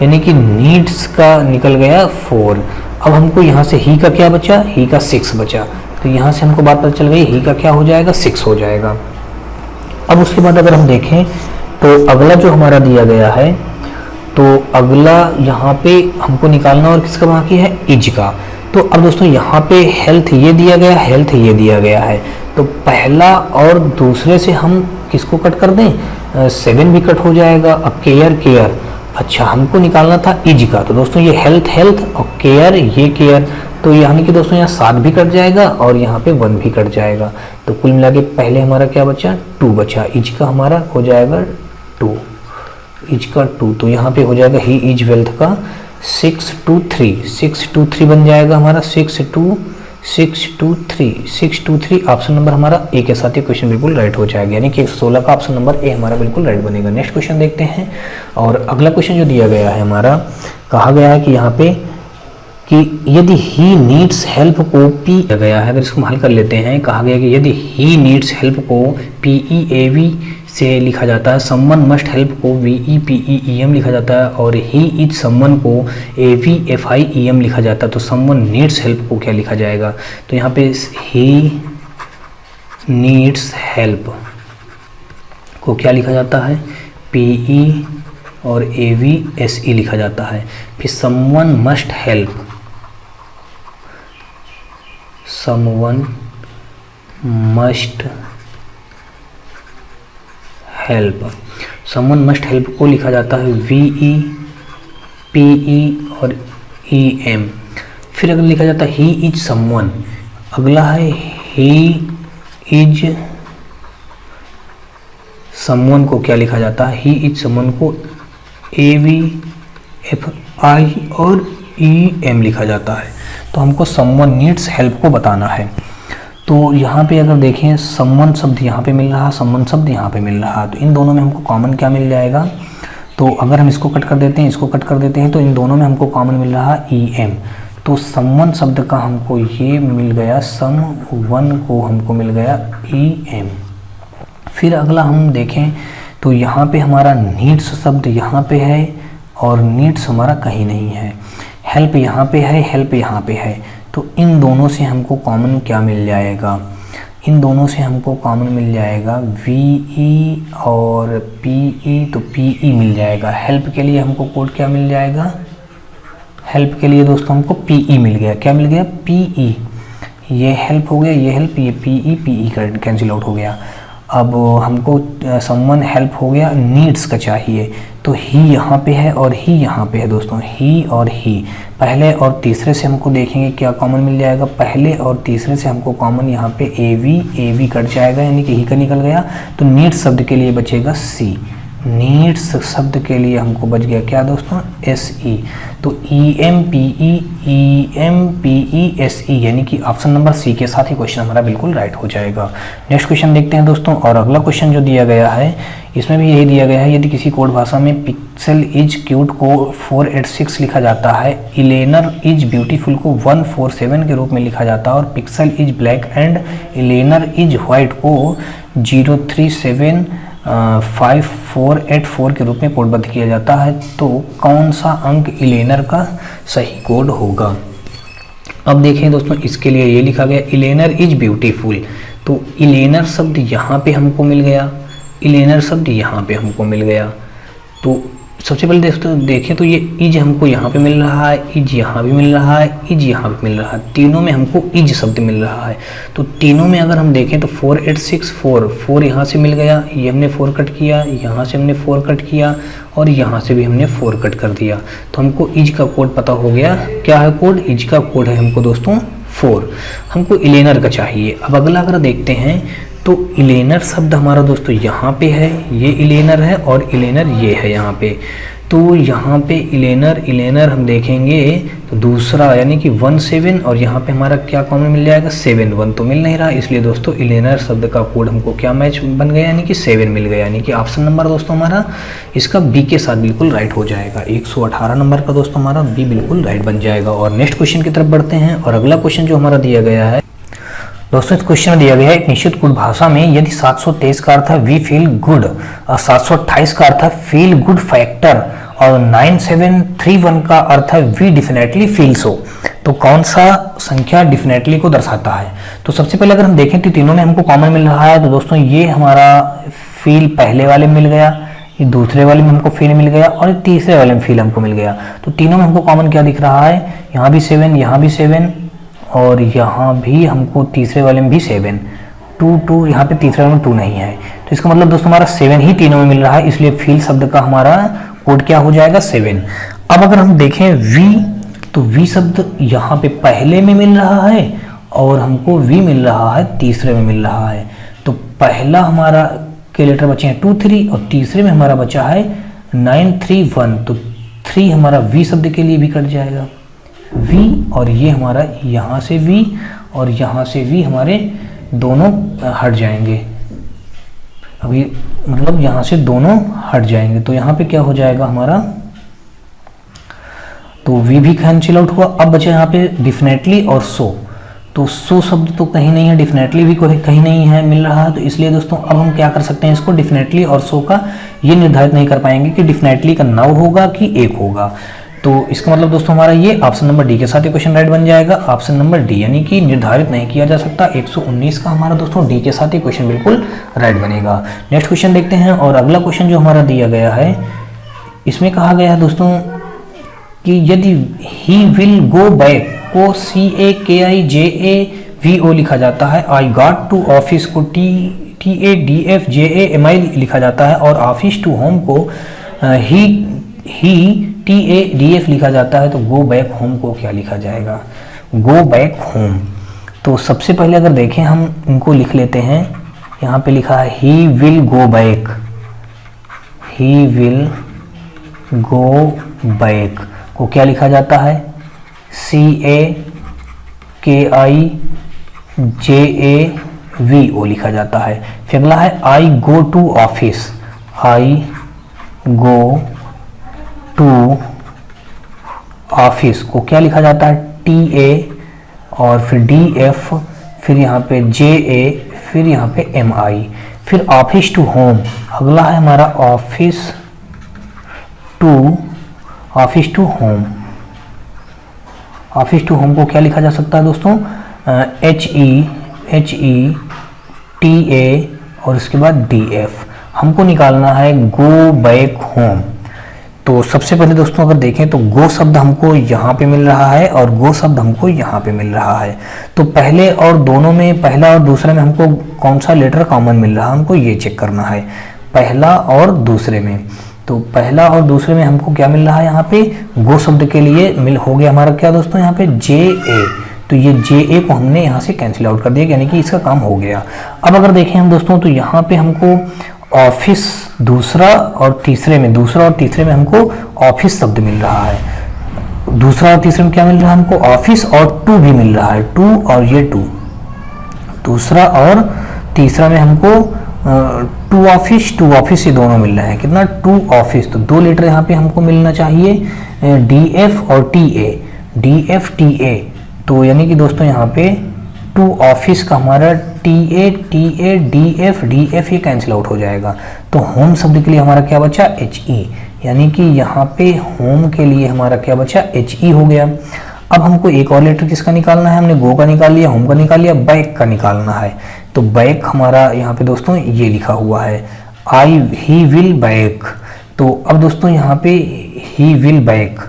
Speaker 1: यानी कि नीड्स का निकल गया 4। अब हमको यहाँ से ही का क्या बचा, ही का 6 बचा। तो यहाँ से हमको बात पता चल गई ही का क्या हो जाएगा 6 हो जाएगा। अब उसके बाद अगर हम देखें तो अगला जो हमारा दिया गया है, तो अगला यहाँ पे हमको निकालना और किसका बाकी है, इज का। तो अब दोस्तों यहाँ पे हेल्थ ये दिया गया, हेल्थ ये दिया गया है। तो पहला और दूसरे से हम किसको कट कर दें, 7 भी कट हो जाएगा। अब केयर, अच्छा हमको निकालना था इज का। तो दोस्तों ये हेल्थ और केयर, ये केयर, तो यानी कि दोस्तों यहाँ 7 भी कट जाएगा और यहाँ पे 1 भी कट जाएगा। तो कुल मिला के पहले हमारा क्या बचा, 2 बचा। इज का हमारा हो जाएगा 2, इज का 2। तो यहाँ पे हो जाएगा ही इज वेल्थ का 623 बन जाएगा हमारा 623 ऑप्शन नंबर हमारा ए के साथ ये क्वेश्चन बिल्कुल राइट हो जाएगा। यानी कि 116 का ऑप्शन नंबर ए हमारा बिल्कुल राइट बनेगा। नेक्स्ट क्वेश्चन देखते हैं। और अगला क्वेश्चन जो दिया गया है हमारा, कहा गया है कि यहाँ पे कि यदि ही नीड्स हेल्प को पी गया है, अगर इसको हम हल कर लेते हैं, कहा गया कि यदि ही नीड्स हेल्प को PEAV से लिखा जाता है, समवन मस्ट हेल्प को VEPEEM लिखा जाता है, और ही इज समवन को AVFIEM लिखा जाता है, तो समवन नीड्स हेल्प को क्या लिखा जाएगा। तो यहाँ पे ही नीड्स हेल्प को क्या लिखा जाता है, PE और AVSE लिखा जाता है। फिर someone must help, someone must help, someone must help को लिखा जाता है VEPE और EM। फिर अगर लिखा जाता है ही इज समवन, अगला है ही इज समवन को क्या लिखा जाता है, ही इज समवन को AVFI और EM लिखा जाता है। तो हमको समवन नीड्स हेल्प को बताना है। तो यहाँ पे अगर देखें समवन शब्द यहाँ पे मिल रहा, समवन शब्द यहाँ पे मिल रहा, तो इन दोनों में हमको कॉमन क्या मिल जाएगा। तो अगर हम इसको कट कर देते हैं, इसको कट कर देते हैं, तो इन दोनों में हमको कॉमन मिल रहा EM। तो समवन शब्द का हमको ये मिल गया, समवन को हमको मिल गया EM। फिर अगला हम देखें तो यहाँ पे हमारा नीड्स शब्द यहाँ पे है और नीड्स हमारा कहीं नहीं है। हेल्प यहाँ पे है, हेल्प यहाँ पे है। तो इन दोनों से हमको कॉमन क्या मिल जाएगा, इन दोनों से हमको कॉमन मिल जाएगा VE और PE, तो PE मिल जाएगा। हेल्प के लिए हमको कोड क्या मिल जाएगा, हेल्प के लिए दोस्तों हमको PE मिल गया। क्या मिल गया, PE। ये हेल्प हो गया, ये हेल्प, ये PE कैंसिल आउट हो गया। अब हमको समवन हेल्प हो गया, नीड्स का चाहिए, तो ही यहाँ पे है और ही यहाँ पे है दोस्तों, ही और ही। पहले और तीसरे से हमको देखेंगे क्या कॉमन मिल जाएगा, पहले और तीसरे से हमको कॉमन यहाँ पे AV कट जाएगा, यानी कि ही का निकल गया। तो नीड्स शब्द के लिए बचेगा C, नीड्स शब्द के लिए हमको बच गया क्या दोस्तों, SE। तो EMPESE यानी कि ऑप्शन नंबर सी के साथ ही क्वेश्चन हमारा बिल्कुल राइट हो जाएगा। नेक्स्ट क्वेश्चन देखते हैं दोस्तों। और अगला क्वेश्चन जो दिया गया है इसमें भी यही दिया गया है, यदि किसी कोड भाषा में पिक्सल इज क्यूट को 486 लिखा जाता है, इलेनर इज ब्यूटीफुल को 147 के रूप में लिखा जाता है और पिक्सल इज ब्लैक एंड इलेनर इज वाइट को 0375484 के रूप में कोडबद्ध किया जाता है, तो कौन सा अंक इलेनर का सही कोड होगा। अब देखें दोस्तों, इसके लिए ये लिखा गया इलेनर इज ब्यूटीफुल, तो इलेनर शब्द यहाँ पे हमको मिल गया, इलेनर शब्द यहाँ पे हमको मिल गया। तो सबसे पहले दोस्तों देखें तो ये इज हमको यहाँ पे मिल रहा है, इज यहाँ भी मिल रहा है, इज यहाँ पे मिल रहा है, तीनों में हमको इज शब्द मिल रहा है। तो तीनों में अगर हम देखें तो 4864 यहाँ से मिल गया, ये हमने 4 कट किया, यहाँ से हमने 4 कट किया और यहाँ से भी हमने 4 कट कर दिया, तो हमको इज का कोड पता हो गया। क्या है कोड, इज का कोड है हमको दोस्तों 4। हमको इलेनर का चाहिए। अब अगला अगर देखते हैं तो इलेनर शब्द हमारा दोस्तों यहाँ पे है, ये इलेनर है और इलेनर ये है यहाँ पे। तो यहाँ पे इलेनर हम देखेंगे तो दूसरा यानी कि 17 और यहाँ पे हमारा क्या कॉमन मिल जाएगा 7, 1 तो मिल नहीं रहा, इसलिए दोस्तों इलेनर शब्द का कोड हमको क्या मैच बन गया यानी कि 7 मिल गया, यानी कि ऑप्शन नंबर दोस्तों हमारा इसका बी के साथ बिल्कुल राइट हो जाएगा। 118 नंबर का दोस्तों हमारा बी बिल्कुल राइट बन जाएगा। और नेक्स्ट क्वेश्चन की तरफ बढ़ते हैं। और अगला क्वेश्चन जो हमारा दिया गया है दोस्तों, इस क्वेश्चन में दिया गया है एक निश्चित गुड भाषा में यदि 723 का अर्थ है वी फील गुड और 728 का अर्थ है फील गुड फैक्टर और 9731 का अर्थ है वी डेफिनेटली फील सो, तो कौन सा संख्या डेफिनेटली को दर्शाता है। तो सबसे पहले अगर हम देखें तो तीनों में हमको कॉमन मिल रहा है, तो दोस्तों ये हमारा फील पहले वाले में मिल गया, ये दूसरे वाले में हमको फील मिल गया और तीसरे वाले में फील हमको मिल गया। तो तीनों में हमको कॉमन क्या दिख रहा है, यहाँ भी 7, यहाँ भी 7 और यहाँ भी हमको तीसरे वाले में भी 7, 2 यहाँ पे तीसरे वाले में 2 नहीं है, तो इसका मतलब दोस्तों हमारा 7 ही तीनों में मिल रहा है, इसलिए फील शब्द का हमारा कोड क्या हो जाएगा 7। अब अगर हम देखें वी, तो वी शब्द यहाँ पे पहले में मिल रहा है और हमको वी मिल रहा है तीसरे में मिल रहा है। तो पहला हमारा के लेटर बचे हैं 2 3 और तीसरे में हमारा बचा है 9 3 1, तो 3 हमारा वी शब्द के लिए भी कट जाएगा V और ये हमारा यहाँ से V और यहाँ से V हमारे दोनों हट जाएंगे, अभी मतलब यहाँ से दोनों हट जाएंगे, तो यहाँ पे क्या हो जाएगा हमारा, तो V भी कैंसिल आउट हुआ। अब बचे यहाँ पे डेफिनेटली और सो, तो सो शब्द तो कहीं नहीं है, डेफिनेटली भी कहीं नहीं है मिल रहा है, तो इसलिए दोस्तों अब हम क्या कर सकते हैं, इसको डेफिनेटली और सो का ये निर्धारित नहीं कर पाएंगे कि डेफिनेटली का 9 होगा कि 1 होगा। तो इसका मतलब दोस्तों हमारा ये ऑप्शन नंबर डी के साथ ये क्वेश्चन राइट बन जाएगा, ऑप्शन नंबर डी, यानी कि निर्धारित नहीं किया जा सकता। 119 का हमारा दोस्तों डी के साथ ये क्वेश्चन बिल्कुल राइट बनेगा। नेक्स्ट क्वेश्चन देखते हैं। और अगला क्वेश्चन जो हमारा दिया गया है इसमें कहा गया है दोस्तों कि यदि ही विल गो बैक को CAKIJAVO लिखा जाता है, आई गॉट टू ऑफिस को TADFJAMI लिखा जाता है और ऑफिस टू होम को ही TADF लिखा जाता है, तो गो बैक होम को क्या लिखा जाएगा, गो बैक होम। तो सबसे पहले अगर देखें हम इनको लिख लेते हैं, यहाँ पे लिखा है he will go back, he will go back को क्या लिखा जाता है CAKIJAVO लिखा जाता है। फिर अगला है I go to office, I go to office को क्या लिखा जाता है TA और फिर DF, फिर यहाँ पे JA, फिर यहाँ पे MI, फिर ऑफिस टू होम। अगला है हमारा office to home, office to home को क्या लिखा जा सकता है दोस्तों HETA और उसके बाद DF। हमको निकालना है गो बैक होम। तो सबसे पहले दोस्तों अगर देखें तो गो शब्द हमको यहाँ पे मिल रहा है और गो शब्द हमको यहाँ पे मिल रहा है, तो पहले और दोनों में, पहला और दूसरे में हमको कौन सा लेटर कॉमन मिल रहा है हमको ये चेक करना है, पहला और दूसरे में। तो पहला और दूसरे में हमको क्या मिल रहा है, यहाँ पे गो शब्द के लिए मिल हो गया हमारा क्या दोस्तों यहाँ पे JA, तो ये JA को हमने यहाँ से कैंसिल आउट कर दिया, यानी कि इसका काम हो गया। अब अगर देखें हम दोस्तों तो यहाँ पे हमको ऑफिस दूसरा और तीसरे में हमको ऑफिस शब्द मिल रहा है। दूसरा और तीसरे में क्या मिल रहा है हमको? ऑफिस, और टू भी मिल रहा है, टू और ये टू। दूसरा और तीसरा में हमको टू ऑफिस ये दोनों मिल रहे हैं। कितना? To office. तो 2 लेटर यहाँ पे हमको मिलना चाहिए, DF और TA, DF TA। तो यानी कि दोस्तों यहाँ पे टू ऑफिस का हमारा TA DF ये कैंसिल आउट हो जाएगा। तो होम शब्द के लिए हमारा क्या बचा? HE, यानी कि यहाँ पे होम के लिए हमारा क्या बचा? HE हो गया। अब हमको एक और लेटर किसका निकालना है? हमने गो का निकाल लिया, होम का निकाल लिया, बैक का निकालना है। तो बैक हमारा यहाँ पे दोस्तों ये लिखा हुआ है, ही विल बैक। तो अब दोस्तों यहाँ पे ही विल बैक,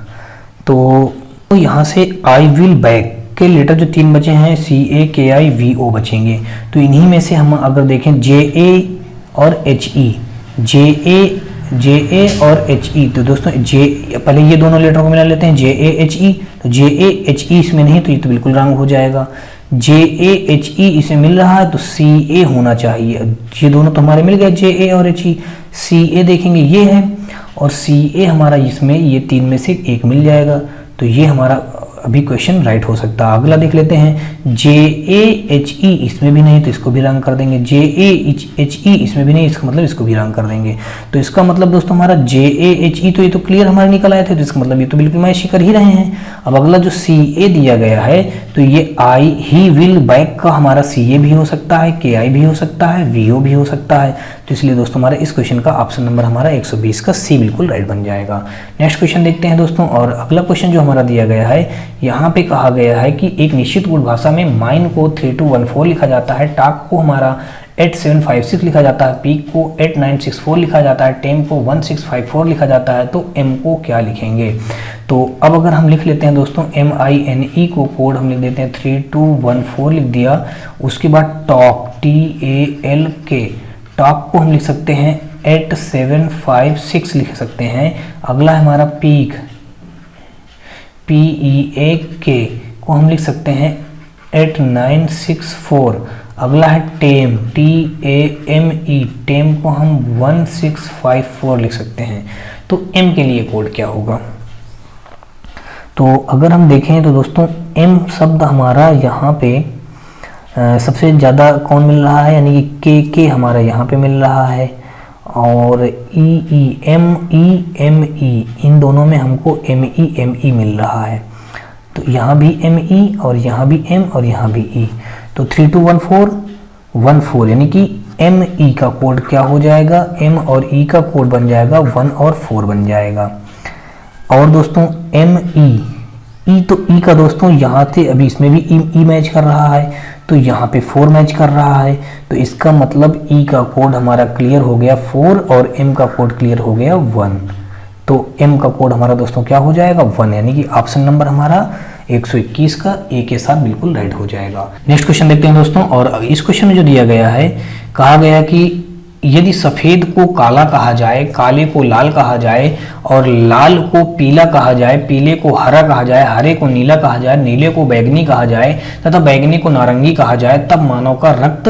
Speaker 1: तो यहाँ से आई विल बैक के लेटर जो 3 बचे हैं, CAKIVO बचेंगे। तो इन्हीं में से हम अगर देखें JA और HE, JA और HE, तो दोस्तों पहले ये दोनों लेटर को मिला लेते हैं, JAHE। तो JAHE इसमें नहीं, तो ये तो बिल्कुल रॉन्ग हो जाएगा। JAHE इसे मिल रहा है तो CA होना चाहिए। ये दोनों तो हमारे मिल गए, JA और HE। CA देखेंगे ये है, और CA हमारा इसमें ये 3 में से एक मिल जाएगा। तो ये हमारा अभी क्वेश्चन राइट हो सकता है। अगला देख लेते हैं, JAHE इसमें भी नहीं, तो इसको भी रंग कर देंगे। JAHE इसमें भी नहीं, इसका मतलब इसको भी रंग कर देंगे। तो इसका मतलब दोस्तों हमारा JAHE, तो ये तो क्लियर हमारे निकल आए थे, तो इसका मतलब ये तो बिल्कुल मैच ही कर ही रहे हैं। अब अगला जो CA दिया गया है, तो ये ही विल बैक का हमारा CA भी हो सकता है, KI भी हो सकता है, VO भी हो सकता है। तो इसलिए दोस्तों हमारा इस क्वेश्चन का ऑप्शन नंबर हमारा 120 का C बिल्कुल राइट बन जाएगा। नेक्स्ट क्वेश्चन देखते हैं दोस्तों। और अगला क्वेश्चन जो हमारा दिया गया है, यहाँ पे कहा गया है कि एक निश्चित गुण भाषा में माइन को 3214 लिखा जाता है, टाक को हमारा 8756 लिखा जाता है, पीक को 8964 लिखा जाता है, टेम को 1654 लिखा जाता है। तो M को क्या लिखेंगे? तो अब अगर हम लिख लेते हैं दोस्तों, MINE को कोड हम लिख देते हैं 3214 लिख दिया। उसके बाद टॉक TALK, टॉक को हम लिख सकते हैं 8756 लिख सकते हैं। अगला है हमारा पीक, PEAK को हम लिख सकते हैं 8964। अगला है टेम, TAME, टेम को हम 1654 लिख सकते हैं। तो M के लिए कोड क्या होगा? तो अगर हम देखें तो दोस्तों M शब्द हमारा यहाँ पे सबसे ज़्यादा कौन मिल रहा है, यानी कि KK हमारा यहाँ पे मिल रहा है, और MEME इन दोनों में हमको MEME मिल रहा है। तो यहाँ भी ME और यहाँ भी M और यहाँ भी E। तो 3214 यानी कि ME का कोड क्या हो जाएगा? M और E का कोड बन जाएगा 1 और 4 बन जाएगा। और दोस्तों ME तो E का दोस्तों यहाँ से अभी इसमें भी E मैच कर रहा है, तो यहाँ पे 4 मैच कर रहा है। तो इसका मतलब E का कोड हमारा क्लियर हो गया 4 और M का कोड क्लियर हो गया 1। तो M का कोड हमारा दोस्तों क्या हो जाएगा? 1, यानी कि ऑप्शन नंबर हमारा 121 का A के साथ बिल्कुल राइट हो जाएगा। नेक्स्ट क्वेश्चन देखते हैं दोस्तों। और इस क्वेश्चन में जो दिया गया है, कहा गया कि यदि सफ़ेद को काला कहा जाए, काले को लाल कहा जाए, और लाल को पीला कहा जाए, पीले को हरा कहा जाए, हरे को नीला कहा जाए, नीले को बैगनी कहा जाए तथा बैगनी को नारंगी कहा जाए, तब मानव का रक्त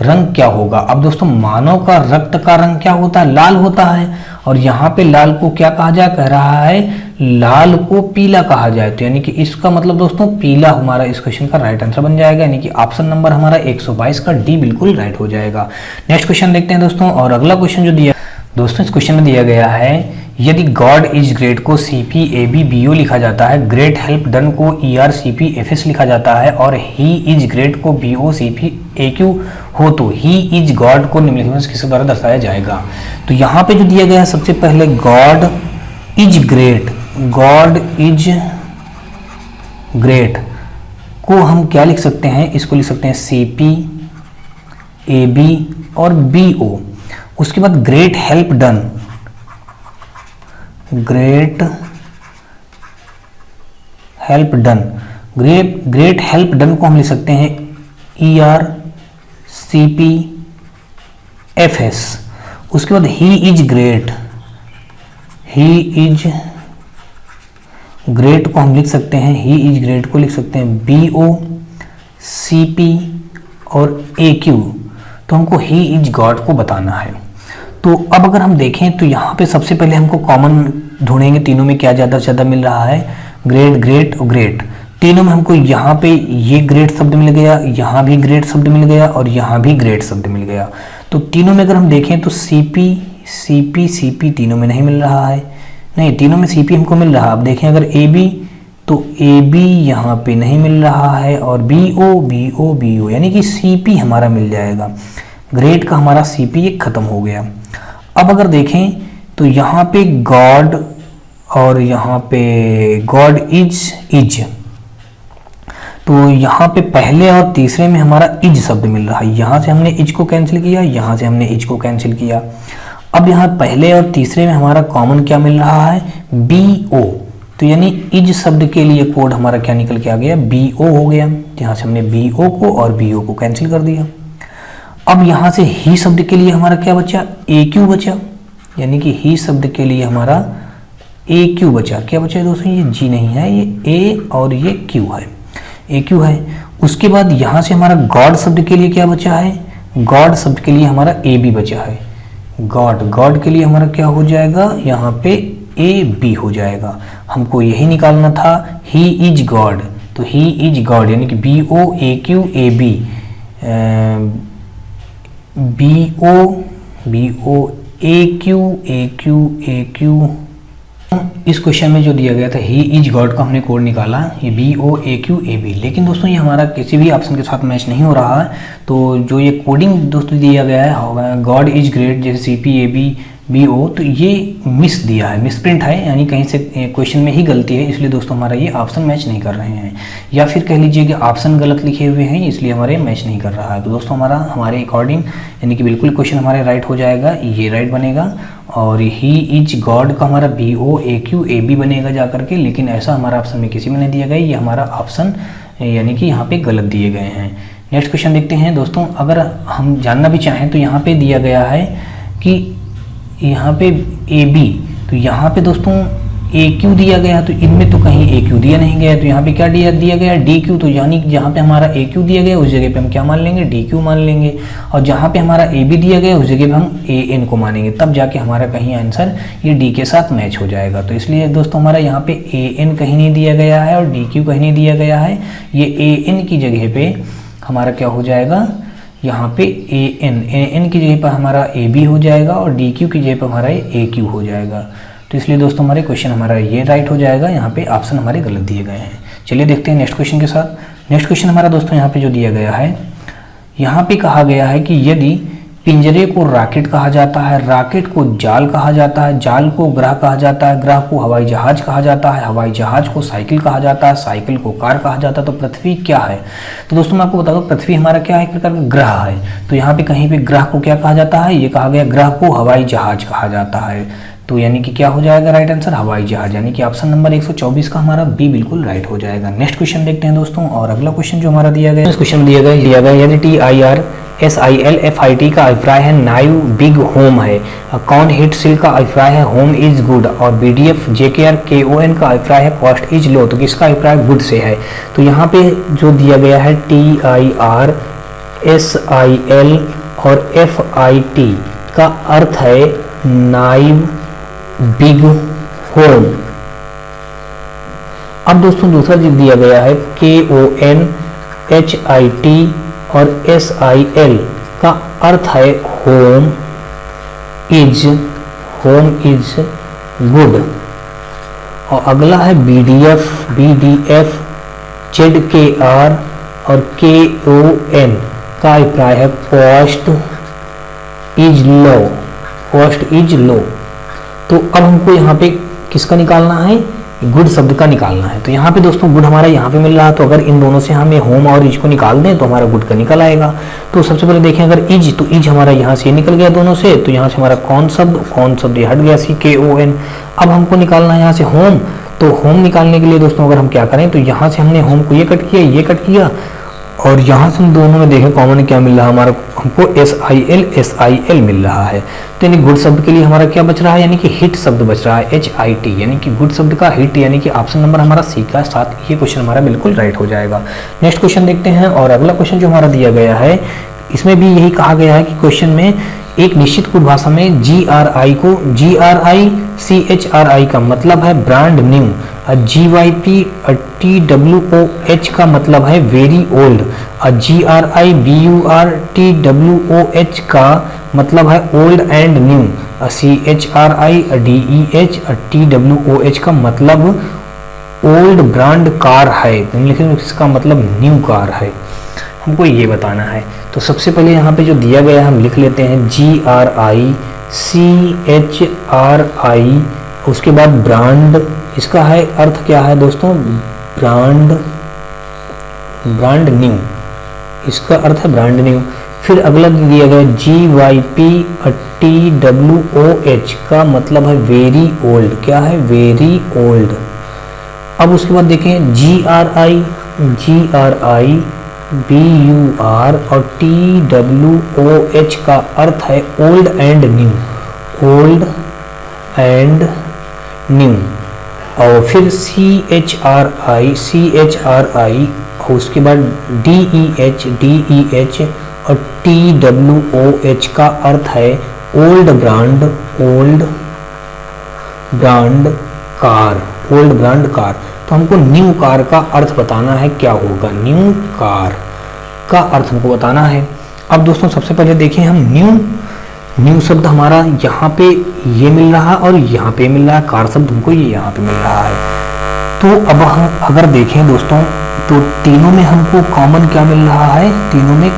Speaker 1: रंग क्या होगा? अब दोस्तों मानव का रक्त का रंग क्या होता है? लाल होता है। और यहाँ पे लाल को क्या कहा जाए? कह रहा है लाल को पीला कहा जाए। तो यानी कि इसका मतलब दोस्तों पीला हमारा इस क्वेश्चन का राइट आंसर बन जाएगा, यानी कि ऑप्शन नंबर हमारा 122 का D बिल्कुल राइट हो जाएगा। नेक्स्ट क्वेश्चन देखते हैं दोस्तों। और अगला क्वेश्चन जो दिया दोस्तों, इस क्वेश्चन में दिया गया है, यदि गॉड इज ग्रेट को CPABBO लिखा जाता है, ग्रेट हेल्प डन को ERCPFS लिखा जाता है, और ही इज ग्रेट को BOCPAQ हो, तो ही इज गॉड को निम्नलिखित में किसके द्वारा दर्शाया जाएगा? तो यहाँ पे जो दिया गया है, सबसे पहले God is great, God is great को हम क्या लिख सकते हैं? इसको लिख सकते हैं CPAB और BO। उसके बाद great help done, great help done, great help done को हम लिख सकते हैं ERCPFS। उसके बाद he is great, he is great को हम लिख सकते हैं, ही इज ग्रेट को लिख सकते हैं BOCP और AQ। तो हमको ही इज गॉड को बताना है। तो अब अगर हम देखें तो यहाँ पे सबसे पहले हमको कॉमन ढूंढेंगे, तीनों में क्या ज़्यादा से ज़्यादा मिल रहा है, ग्रेट, ग्रेट और ग्रेट। तीनों में हमको यहाँ पे ये ग्रेट शब्द मिल गया, यहाँ भी ग्रेट शब्द मिल गया और यहाँ भी ग्रेट शब्द मिल गया। तो तीनों में अगर हम देखें तो सीपी सीपी सीपी तीनों में नहीं मिल रहा है, नहीं तीनों में सीपी हमको मिल रहा है। अब देखें अगर ए बी तो ए बी यहाँ पे नहीं मिल रहा है और B O B O B O, यानी कि सीपी हमारा मिल जाएगा। ग्रेट का हमारा सीपी एक खत्म हो गया। अब अगर देखें तो यहाँ पे गॉड और यहाँ पे गॉड इज, तो यहाँ पे पहले और तीसरे में हमारा इज शब्द मिल रहा है। यहाँ से हमने इज को कैंसिल किया, यहाँ से हमने इज को कैंसिल किया। अब यहाँ पहले और तीसरे में हमारा कॉमन क्या मिल रहा है, बी ओ, तो यानी इज शब्द के लिए कोड हमारा क्या निकल के आ गया, बी ओ हो गया। यहाँ से हमने बी ओ को और बी ओ को कैंसिल कर दिया। अब यहाँ से ही शब्द के लिए हमारा क्या बचा, ए क्यू बचा, यानी कि ही शब्द के लिए हमारा ए क्यू बचा। क्या बचा है दोस्तों, ये जी नहीं है, ये ए और ये क्यू है, ए क्यू है। उसके बाद यहाँ से हमारा गॉड शब्द के लिए क्या बचा है, गॉड शब्द के लिए हमारा ए बी बचा है। गॉड, गॉड के लिए हमारा क्या हो जाएगा, यहाँ पे ए बी हो जाएगा। हमको यही निकालना था, ही इज गॉड, तो ही इज गॉड यानी कि B O A Q A B, B O A Q A Q. इस क्वेश्चन में जो दिया गया था ही इज गॉड का हमने कोड निकाला, ये B O A Q A B, लेकिन दोस्तों ये हमारा किसी भी ऑप्शन के साथ मैच नहीं हो रहा है। तो जो ये कोडिंग दोस्तों दिया गया है गॉड इज ग्रेट, जैसे C P A B B O, तो ये मिस दिया है, मिस प्रिंट है, यानी कहीं से क्वेश्चन में ही गलती है, इसलिए दोस्तों हमारा ये ऑप्शन मैच नहीं कर रहे हैं। या फिर कह लीजिए कि ऑप्शन गलत लिखे हुए हैं इसलिए हमारे मैच नहीं कर रहा है। तो दोस्तों हमारे अकॉर्डिंग यानी कि बिल्कुल क्वेश्चन हमारे राइट हो जाएगा, ये राइट बनेगा। और ही इज गॉड का हमारा B O A Q A B बनेगा जा करके, लेकिन ऐसा हमारा ऑप्शन में किसी में नहीं दिया गया, ये हमारा ऑप्शन यानी कि यहाँ पे गलत दिए गए हैं। नेक्स्ट क्वेश्चन देखते हैं दोस्तों। अगर हम जानना भी चाहें तो यहाँ पे दिया गया है कि यहाँ पे ए बी, तो यहाँ पे दोस्तों ए क्यू दिया गया, तो इनमें तो कहीं ए क्यू दिया नहीं गया, तो यहाँ पे क्या दिया गया, डी क्यू। तो यानी जहाँ पे हमारा ए क्यू दिया गया उस जगह पे हम क्या मान लेंगे, डी क्यू मान लेंगे, और जहाँ पे हमारा ए बी दिया गया उस जगह पे हम ए एन को मानेंगे, तब जाके हमारा कहीं आंसर ये डी के साथ मैच हो जाएगा। तो इसलिए दोस्तों हमारा यहाँ पे ए एन कहीं नहीं दिया गया है और डी क्यू कहीं नहीं दिया गया है, ये ए एन की जगह पे हमारा क्या हो जाएगा, यहाँ पे ए एन की जगह पर हमारा ए बी हो जाएगा और डी क्यू की जगह पर हमारा ए क्यू हो जाएगा। तो इसलिए दोस्तों हमारे क्वेश्चन हमारा ये राइट हो जाएगा, यहाँ पे ऑप्शन हमारे गलत दिए गए हैं। चलिए देखते हैं नेक्स्ट क्वेश्चन के साथ। नेक्स्ट क्वेश्चन हमारा दोस्तों यहाँ पे जो दिया गया है, यहाँ पे कहा गया है कि यदि पिंजरे को रॉकेट कहा जाता है, रॉकेट को जाल कहा जाता है, जाल को ग्रह कहा जाता है, ग्रह को हवाई जहाज कहा जाता है, हवाई जहाज को साइकिल कहा जाता है, साइकिल को कार कहा जाता है, तो पृथ्वी क्या है। तो दोस्तों मैं आपको बता दूं पृथ्वी हमारा क्या है, एक प्रकार का ग्रह है। तो यहाँ पे कहीं पे ग्रह को क्या कहा जाता है, ये कहा गया ग्रह को हवाई जहाज कहा जाता है। तो यानी कि क्या हो जाएगा राइट आंसर, हवाई जहाज, यानी कि ऑप्शन नंबर 124 का हमारा बी बिल्कुल राइट हो जाएगा। नेक्स्ट क्वेश्चन देखते हैं दोस्तों। और अगला क्वेश्चन जो हमारा दिया गया, इस क्वेश्चन में दिया गया यदि TIRSILFIT का अभिप्राय है नाइव बिग होम है, कॉन हिट सिल का अभिप्राय है होम इज गुड, और BDF JKR KON का अभिप्राय है कॉस्ट इज लो, तो किसका अभिप्राय गुड से है। तो यहाँ पे जो दिया गया है TIRSIL और FIT का अर्थ है नाइव बिग होम। अब दोस्तों दूसरा जो दिया गया है KON HIT और SIL का अर्थ है होम इज गुड, और अगला है BDF ZKR और KON का अभिप्राय है कॉस्ट इज लो। तो अब हमको यहाँ पे किसका निकालना है, गुड शब्द का निकालना है। तो यहाँ पे दोस्तों गुड हमारा यहाँ पे मिल रहा है, तो अगर इन दोनों से हमें होम और इज को निकाल दें तो हमारा गुड का निकल आएगा। तो सबसे पहले देखें अगर इज, तो इज हमारा यहाँ से निकल गया दोनों से, तो यहाँ से हमारा कौन शब्द ये हट गया CKON। अब हमको निकालना है यहाँ से होम, तो होम निकालने के लिए दोस्तों अगर हम क्या करें, तो यहाँ से हमने होम को ये कट किया और यहाँ से हम दोनों में देखें कॉमन क्या मिल रहा है हमारा, हमको SIL मिल रहा है। तो यानी गुड शब्द के लिए हमारा क्या बच रहा है, यानी कि हिट शब्द बच रहा है HIT, यानी कि गुड शब्द का हिट, यानी कि ऑप्शन नंबर हमारा सी का साथ ये क्वेश्चन हमारा बिल्कुल राइट हो जाएगा। नेक्स्ट क्वेश्चन देखते हैं। और अगला क्वेश्चन जो हमारा दिया गया है, इसमें भी यही कहा गया है कि क्वेश्चन में एक निश्चित कुछ भाषा में GRI को GRICHRI का मतलब है ब्रांड न्यू, GYPTWOH का मतलब है वेरी ओल्ड, GRIBURTWOH का मतलब है ओल्ड एंड न्यू, CHRIDEHTWOH का मतलब ओल्ड ब्रांड कार है, लेकिन इसका मतलब न्यू कार है। हमको ये बताना है। तो सबसे पहले यहाँ पे जो दिया गया है हम लिख लेते हैं GRICHRI, उसके बाद ब्रांड, इसका है अर्थ क्या है दोस्तों, ब्रांड न्यू, इसका अर्थ है ब्रांड न्यू। फिर अगला दिया गया GYPTWOH का मतलब है वेरी ओल्ड, क्या है, वेरी ओल्ड। अब उसके बाद देखें GRIBUR और TWOH का अर्थ है old and new, old and new. और फिर CHRI और उसके बाद DEH और TWOH का अर्थ है old brand car, old brand car. तो हमको न्यू कार का अर्थ बताना है, क्या होगा, न्यू कार का अर्थ हमको बताना है। अब दोस्तों सबसे पहले देखें हम न्यू शब्द हमारा यहाँ पे ये मिल रहा है और यहाँ पे मिल रहा है, कार शब्द हमको ये यहाँ पे मिल रहा है। तो अब हम अगर देखें दोस्तों तो तीनों में हमको कॉमन क्या मिल रहा है, तीनों में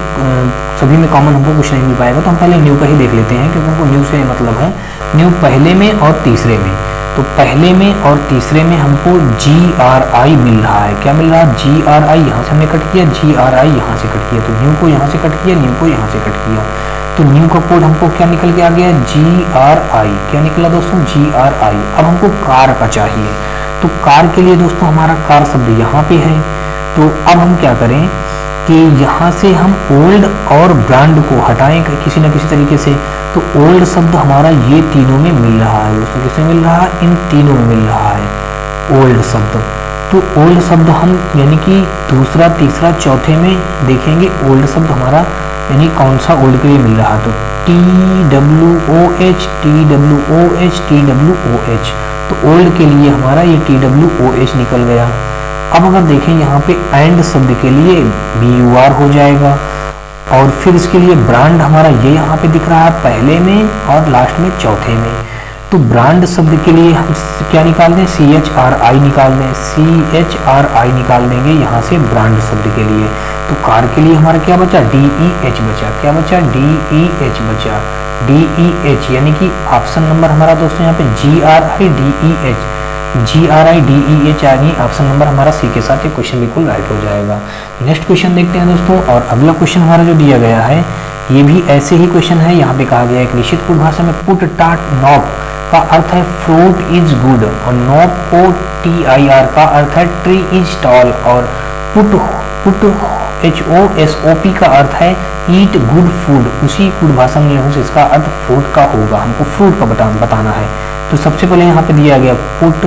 Speaker 1: सभी में कॉमन हमको कुछ नहीं मिल पाएगा। तो हम पहले न्यू का ही देख लेते हैं, क्योंकि हमको न्यू से मतलब है न्यू पहले में और तीसरे में। तो पहले में और तीसरे में हमको GRI मिल रहा है, क्या मिल रहा है, GRI, यहाँ से हमने कट किया, GRI यहाँ से कट किया, तो न्यू को यहाँ से कट किया, न्यू को यहाँ से कट किया। तो न्यू का कोड हमको क्या निकल के आ गया, GRI, क्या निकला दोस्तों, GRI। अब हमको कार का चाहिए, तो कार के लिए दोस्तों हमारा कार शब्द यहाँ पे है। तो अब हम क्या करें कि यहाँ से हम ओल्ड और ब्रांड को हटाएं किसी न किसी तरीके से। तो ओल्ड शब्द हमारा ये तीनों में मिल रहा है दोस्तों, किसमें मिल रहा है, इन तीनों में मिल रहा है ओल्ड शब्द। तो ओल्ड शब्द हम यानी कि दूसरा, तीसरा, चौथे में देखेंगे ओल्ड शब्द हमारा यानी कौन सा ओल्ड के लिए मिल रहा है, तो TWOH। तो ओल्ड के लिए हमारा ये TWOH निकल गया। अब अगर देखें यहाँ पे एंड शब्द के लिए BUR हो जाएगा, और फिर इसके लिए ब्रांड हमारा ये यहाँ पे दिख रहा है पहले में और लास्ट में चौथे में। तो ब्रांड शब्द के लिए हम क्या निकाल दें, CHRI निकाल दें, CHRI निकाल देंगे यहाँ से ब्रांड शब्द के लिए। तो कार के लिए हमारा क्या बचा, DEH बचा, क्या बचा, DEH बचा, DEH यानी कि ऑप्शन नंबर हमारा दोस्तों यहाँ पे GRIDEH यानी ऑप्शन नंबर हमारा सी के साथ ये क्वेश्चन बिल्कुल राइट हो जाएगा। नेक्स्ट क्वेश्चन देखते हैं दोस्तों, और अगला क्वेश्चन हमारा जो दिया गया है ये भी ऐसे ही क्वेश्चन है। यहाँ पे कहा गया है एक निश्चित कुछ भाषा में पुट टाट नॉप का अर्थ है फ्रूट इज गुड, और नॉप OTIR का अर्थ है ट्री इज टॉल, और पुट HOSOP का अर्थ है ईट गुड फूड। उसी कुछ भाषा में लेने से इसका अर्थ फ्रूट का होगा, हमको फ्रूट का बताना है। तो सबसे पहले यहाँ पे दिया गया पुट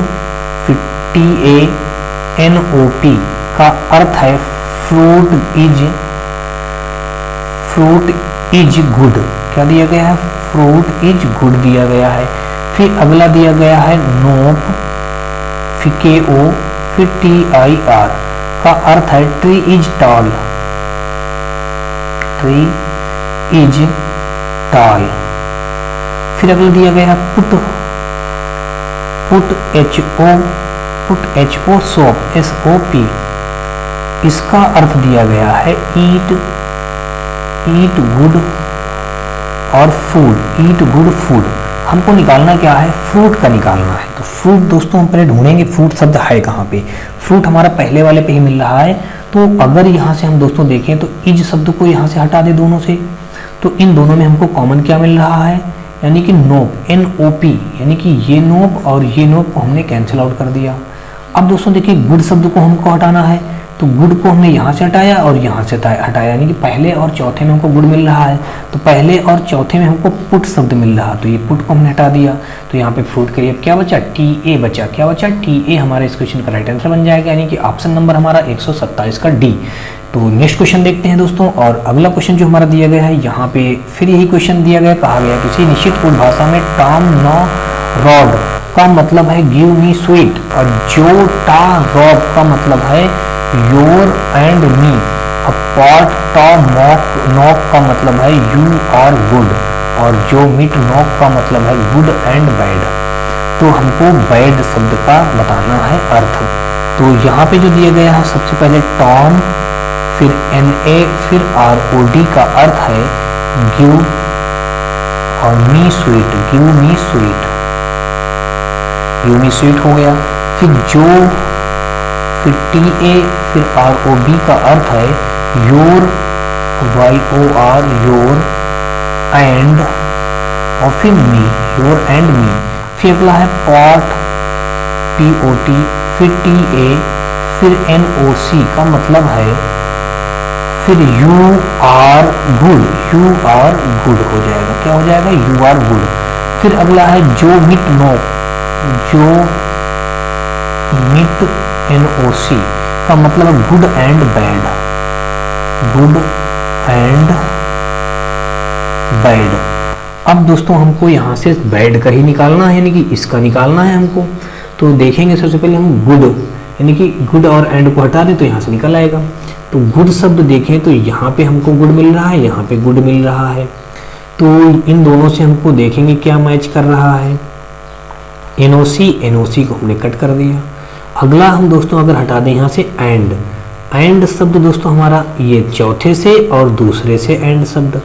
Speaker 1: TANOP का अर्थ है फ्रूट इज गुड, क्या दिया गया है, फ्रूट इज गुड दिया गया है। फिर अगला दिया गया है नोप, फिर KO, फिर TIR का अर्थ है tree is tall, tree is tall. फिर अगला दिया गया पुट HO सोप SOP, इसका अर्थ दिया गया है ईट गुड और फूड, ईट गुड फूड। हमको निकालना क्या है, फ्रूट का निकालना है। तो फ्रूट दोस्तों हम पहले ढूंढेंगे फ्रूट शब्द है कहाँ पे। फ्रूट हमारा पहले वाले पे ही मिल रहा है। तो अगर यहाँ से हम दोस्तों देखें तो इज शब्द को यहाँ से हटा दे दोनों से, तो इन दोनों में हमको कॉमन क्या मिल रहा है, यानी कि नोप NOP, यानी कि ये नोप और ये नोप को हमने कैंसिल आउट कर दिया। अब दोस्तों देखिए गुड शब्द को हमको हटाना है, तो गुड को हमने यहाँ से हटाया और यहाँ से हटाया, यानी कि पहले और चौथे में हमको गुड मिल रहा है, तो पहले और चौथे में हमको पुट शब्द मिल रहा, तो ये पुट को हमने हटा दिया। तो यहाँ पे फ्रूट के लिए क्या बचा, TA बचा, क्या बचा, TA हमारा इस क्वेश्चन का राइट आंसर बन जाएगा, यानी कि ऑप्शन नंबर हमारा 127 का D। तो नेक्स्ट क्वेश्चन देखते हैं दोस्तों। और अगला क्वेश्चन जो हमारा दिया गया है, यहाँ पे फिर यही क्वेश्चन दिया गया, कहा गया किसी निश्चित कोड भाषा में टॉम नो रॉड का मतलब है गिव मी स्वीट, और जो टा रॉब का मतलब है your and me, pot ta knock का मतलब है यू आर गुड, और जो मिट नॉक का मतलब है गुड एंड बैड। तो हमको बैड शब्द का बताना है अर्थ। तो यहाँ पे जो दिया गया है, सबसे पहले टॉम, फिर NA, फिर ROD का अर्थ है गिव और me sweet, give me sweet, give me sweet हो गया। फिर जो, फिर TA, फिर ROB का अर्थ है योर, YOR योर, एंड, और फिर मी, योर एंड मी। फिर अगला है पॉट, POT, फिर TA, फिर NOC का मतलब है फिर you are good, you are good हो जाएगा, क्या हो जाएगा, यू आर गुड। फिर अगला है जो मिट नो, जो मिट NOC का मतलब है good and bad, good and bad. अब दोस्तों हमको यहाँ से बैड का ही निकालना है, यानी कि इसका निकालना है हमको। तो देखेंगे सबसे पहले हम गुड, यानी कि गुड और एंड को हटा दें तो यहाँ से निकल आएगा। तो गुड शब्द देखें तो यहाँ पे हमको गुड मिल रहा है, यहाँ पे गुड मिल रहा है। तो इन दोनों से हमको देखेंगे क्या मैच कर रहा है। NOC को हमने कट कर दिया। अगला हम दोस्तों अगर हटा दें यहाँ से एंड शब्द दोस्तों हमारा ये चौथे से और दूसरे से, एंड शब्द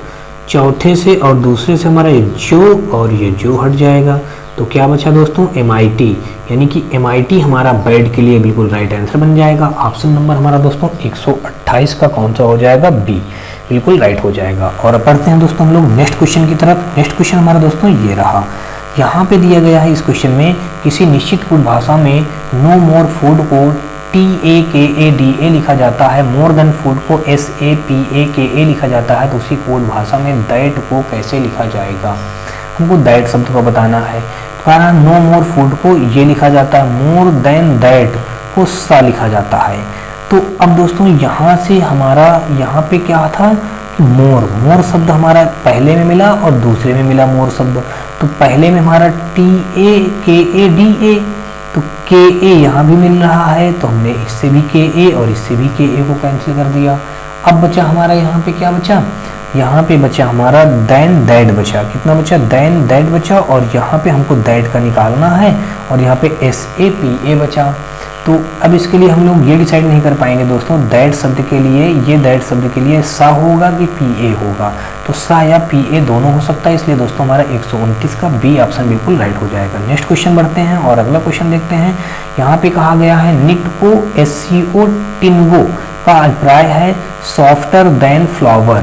Speaker 1: चौथे से और दूसरे से हमारा ये जो और ये जो हट जाएगा। तो क्या बचा दोस्तों, MIT, यानी कि MIT हमारा बैड के लिए बिल्कुल राइट आंसर बन जाएगा। ऑप्शन नंबर हमारा दोस्तों 128 का कौन सा हो जाएगा, B, बिल्कुल राइट हो जाएगा। और अब बढ़ते हैं दोस्तों हम लोग नेक्स्ट क्वेश्चन की तरफ। नेक्स्ट क्वेश्चन हमारा दोस्तों ये रहा। यहाँ पे दिया गया है इस क्वेश्चन में किसी निश्चित कोड भाषा में नो मोर फूड को TAKADA लिखा जाता है, मोर देन फूड को SAPAKA लिखा जाता है, तो उसी कोड भाषा में दैट को कैसे लिखा जाएगा। हमको दैट शब्द को बताना है। तो नो मोर फूड को ये लिखा जाता है, मोर देन दैट को सा लिखा जाता है। तो अब दोस्तों यहाँ से हमारा यहाँ पे क्या था कि मोर शब्द हमारा पहले में मिला और दूसरे में मिला मोर शब्द। तो पहले में हमारा TAKADA, तो KA यहाँ भी मिल रहा है, तो हमने इससे भी KA और इससे भी KA को कैंसिल कर दिया। अब बचा हमारा यहाँ पे क्या बचा, यहाँ पे बचा हमारा देन दैट बचा। कितना बचा, देन दैट बचा, और यहाँ पे हमको दैट का निकालना है, और यहाँ पे SAPA बचा। तो अब इसके लिए हम लोग ये डिसाइड नहीं कर पाएंगे दोस्तों, दैट शब्द के लिए, ये दैट शब्द के लिए सा होगा कि PA होगा। तो सा या PA दोनों हो सकता है, इसलिए दोस्तों हमारा 129 का B ऑप्शन बिल्कुल राइट हो जाएगा। नेक्स्ट क्वेश्चन बढ़ते हैं और अगला क्वेश्चन देखते हैं। यहाँ पे कहा गया है निक्टको SCO टिंगो का अभिप्राय है सॉफ्टर देन फ्लावर।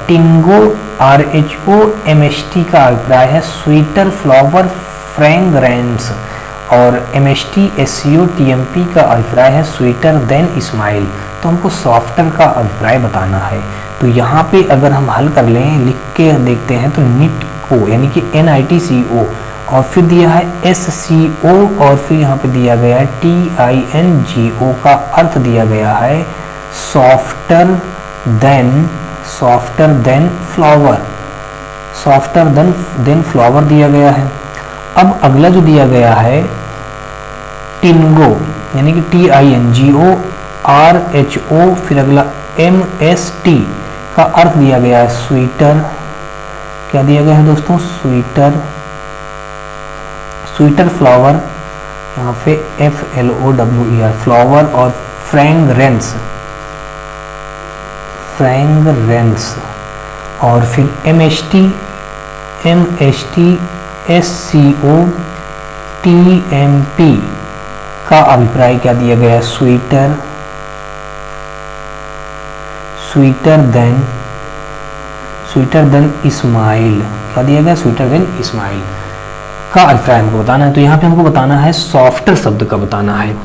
Speaker 1: टिंगो RHO MST का अभिप्राय है स्वीटर फ्लावर फ्रेंग्रेंस, और MST SCO TMP का अभिप्राय है स्वीटर देन स्माइल। तो हमको सॉफ्टर का अभिप्राय बताना है। तो यहाँ पे अगर हम हल कर लें, लिख के देखते हैं, तो निटको यानी कि NITCO, और फिर दिया है SCO, और फिर यहाँ पे दिया गया है TINGO का अर्थ दिया गया है softer than flower, softer than flower दिया गया है। अब अगला जो दिया गया है टिंगो यानी कि TINGO RHO, फिर अगला MST का अर्थ दिया गया है स्वीटर। क्या दिया गया है दोस्तों, स्वीटर फ्लावर, यहाँ पे FLOWER फ्लावर, और फ्रेंग्रेंस, और फिर MST SCO TMP का अभिप्राय क्या दिया गया है, स्वीटर देन स्माइल। क्या दिया गया, स्वीटर देन स्माइल का अभिप्राय हमको बताना है। तो यहाँ पे हमको बताना है सॉफ्टर शब्द का बताना है।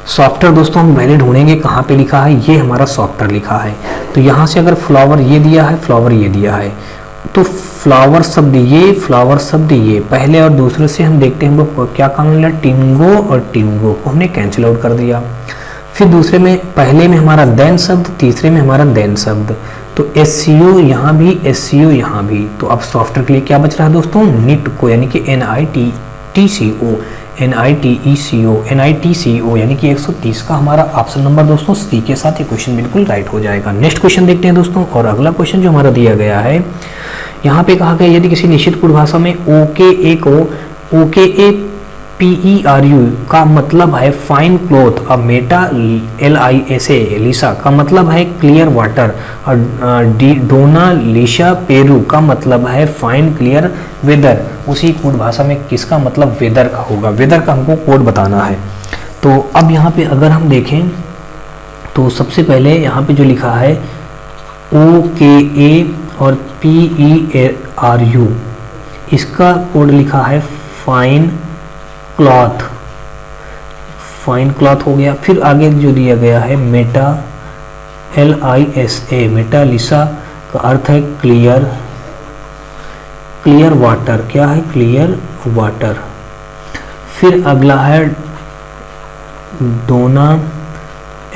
Speaker 1: सॉफ्टर दोस्तों हम पहले ढूंढेंगे कहाँ पे लिखा है, ये हमारा सॉफ्टर लिखा है। तो यहाँ से अगर फ्लावर ये दिया है, फ्लावर ये दिया है, तो फ्लावर शब्द ये पहले और दूसरे से हम देखते हैं हमको क्या काम मिला, टिंगो और टिंगो को हमने कैंसिल आउट कर दिया। फिर दूसरे में, पहले में हमारा देन शब्द, तीसरे में हमारा देन शब्द। तो SCO यहाँ भी, SCO यहाँ भी। तो अब सॉफ्टवेयर के लिए क्या बच रहा है दोस्तों, NITCO यानी कि NITCO यानी कि 130 का हमारा ऑप्शन नंबर दोस्तों सी के साथ ये क्वेश्चन बिल्कुल राइट हो जाएगा। नेक्स्ट क्वेश्चन देखते हैं दोस्तों। और अगला क्वेश्चन जो हमारा दिया गया है, यहाँ पे कहा गया यदि किसी निश्चित परिभाषा में OKAPERU का मतलब है फाइन क्लॉथ, अब मेटा LISA लिसा का मतलब है क्लियर वाटर, और डोना लिशा पेरू का मतलब है फाइन क्लियर वेदर, उसी कोड भाषा में किसका मतलब वेदर का होगा। वेदर का हमको कोड बताना है। तो अब यहाँ पे अगर हम देखें तो सबसे पहले यहाँ पे जो लिखा है OKA और PERU, इसका कोड लिखा है फाइन क्लॉथ, फाइन क्लॉथ हो गया। फिर आगे जो दिया गया है मेटा LISA, मेटा लिसा का अर्थ है क्लियर, क्लियर वाटर, क्या है क्लियर वाटर। फिर अगला है डोना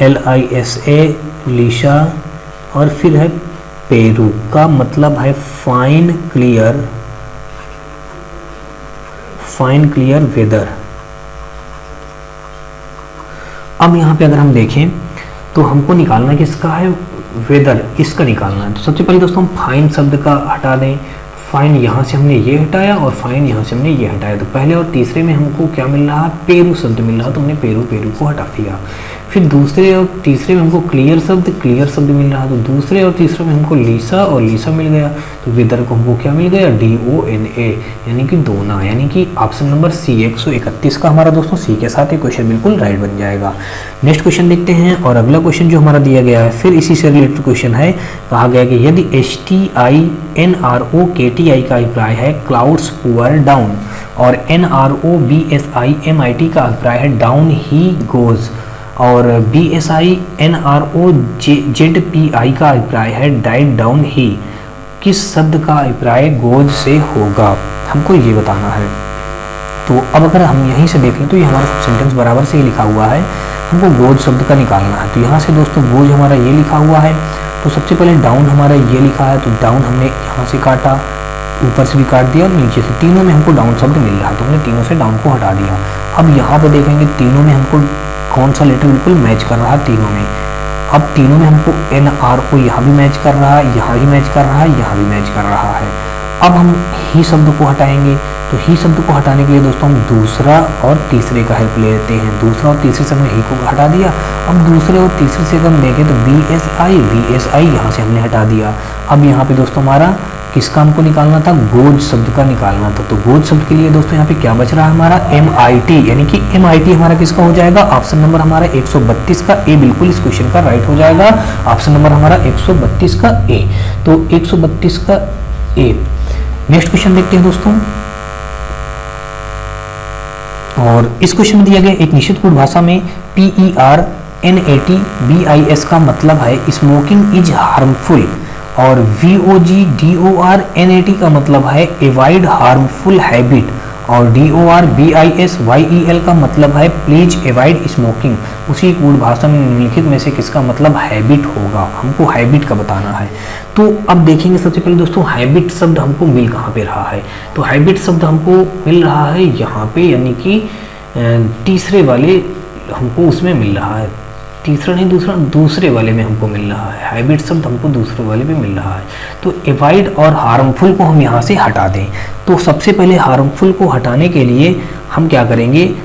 Speaker 1: LISA लिशा, और फिर है पेरू का मतलब है fine clear, fine clear weather. अब यहाँ पे अगर हम देखें तो हमको निकालना किसका है, वेदर, इसका निकालना है। तो सबसे पहले दोस्तों हम फाइन शब्द का हटा दें। फाइन यहाँ से हमने ये हटाया और फाइन यहाँ से हमने ये हटाया। तो पहले और तीसरे में हमको क्या मिल रहा, पेरू शब्द मिल रहा, तो हमने पेरू को हटा दिया। फिर दूसरे और तीसरे में हमको क्लियर शब्द मिल रहा, तो दूसरे और तीसरे में हमको लीसा और लीसा मिल गया। तो वेदर को हमको क्या मिल गया, DONA यानी कि दोना, यानी कि ऑप्शन नंबर सी 131 का हमारा दोस्तों सी के साथ ये क्वेश्चन बिल्कुल राइट बन जाएगा। नेक्स्ट क्वेश्चन देखते हैं। और अगला क्वेश्चन जो हमारा दिया गया है फिर इसी से रिलेटेड क्वेश्चन है। कहा गया कि यदि STINROKTI का अभिप्राय है क्लाउड्स पुअर डाउन, और NROBSIMIT का अभिप्राय है डाउन ही गोज, और BSINROZPI का अभिप्राय है डाइड डाउन ही, किस शब्द का अभिप्राय गोज से होगा, हमको ये बताना है। तो अब अगर हम यहीं से देखें तो ये हमारा सेंटेंस बराबर से ही लिखा हुआ है, हमको गोज शब्द का निकालना है। तो यहाँ से दोस्तों गोज हमारा ये लिखा हुआ है, तो सबसे पहले डाउन हमारा ये लिखा है, तो डाउन हमने यहाँ से काटा, ऊपर से भी काट दिया और नीचे से, तीनों में हमको डाउन शब्द मिल रहा है, तो हमने तीनों से डाउन को हटा दिया। अब यहाँ पर देखेंगे तीनों में हमको कौन सा लेटर बिल्कुल मैच कर रहा है तीनों में। अब तीनों में हमको NRO यहाँ भी मैच कर रहा है, यहाँ भी मैच कर रहा है, यहाँ भी मैच कर रहा है। अब हम ही शब्द को हटाएंगे, तो ही शब्द को हटाने के लिए दोस्तों हम दूसरा और तीसरे का हेल्प ले लेते हैं। दूसरा और तीसरे से हमने ही को हटा दिया। अब दूसरे और तीसरे से हम देखें तो BSI यहाँ से हमने हटा दिया। अब यहाँ पे दोस्तों हमारा किसका हमको निकालना था, गोज शब्द का निकालना था। तो गोज शब्द के लिए दोस्तों यहाँ पे क्या बच रहा है हमारा, MIT, यानी कि MIT हमारा किसका हो जाएगा, ऑप्शन नंबर हमारा 132 का ए बिल्कुल इस क्वेश्चन का राइट हो जाएगा। ऑप्शन नंबर हमारा 132 का ए, तो 132 का ए। नेक्स्ट क्वेश्चन देखते हैं दोस्तों। और इस क्वेश्चन में दिया गया एक निश्चित कोड भाषा में PERNATBIS का मतलब है स्मोकिंग इज हार्मफुल, और VOGDORNAT का मतलब है एवॉइड हार्मफुल हैबिट, और DORBISYEL का मतलब है प्लीज एवॉइड स्मोकिंग। उसी कोड भाषा में निम्नलिखित में से किसका मतलब हैबिट होगा, हमको हैबिट का बताना है। तो अब देखेंगे सबसे पहले दोस्तों हैबिट शब्द हमको मिल कहाँ पे रहा है। तो हैबिट शब्द हमको मिल रहा है यहाँ पे, यानी कि तीसरे वाले हमको उसमें मिल रहा है, तीसरा नहीं दूसरे वाले में हमको मिल रहा है। हैबिट शब्द हमको दूसरे वाले में मिल रहा है। तो एवॉइड और हार्मफुल को हम यहाँ से हटा दें। तो सबसे पहले हार्मफुल को हटाने के लिए हम क्या करेंगे,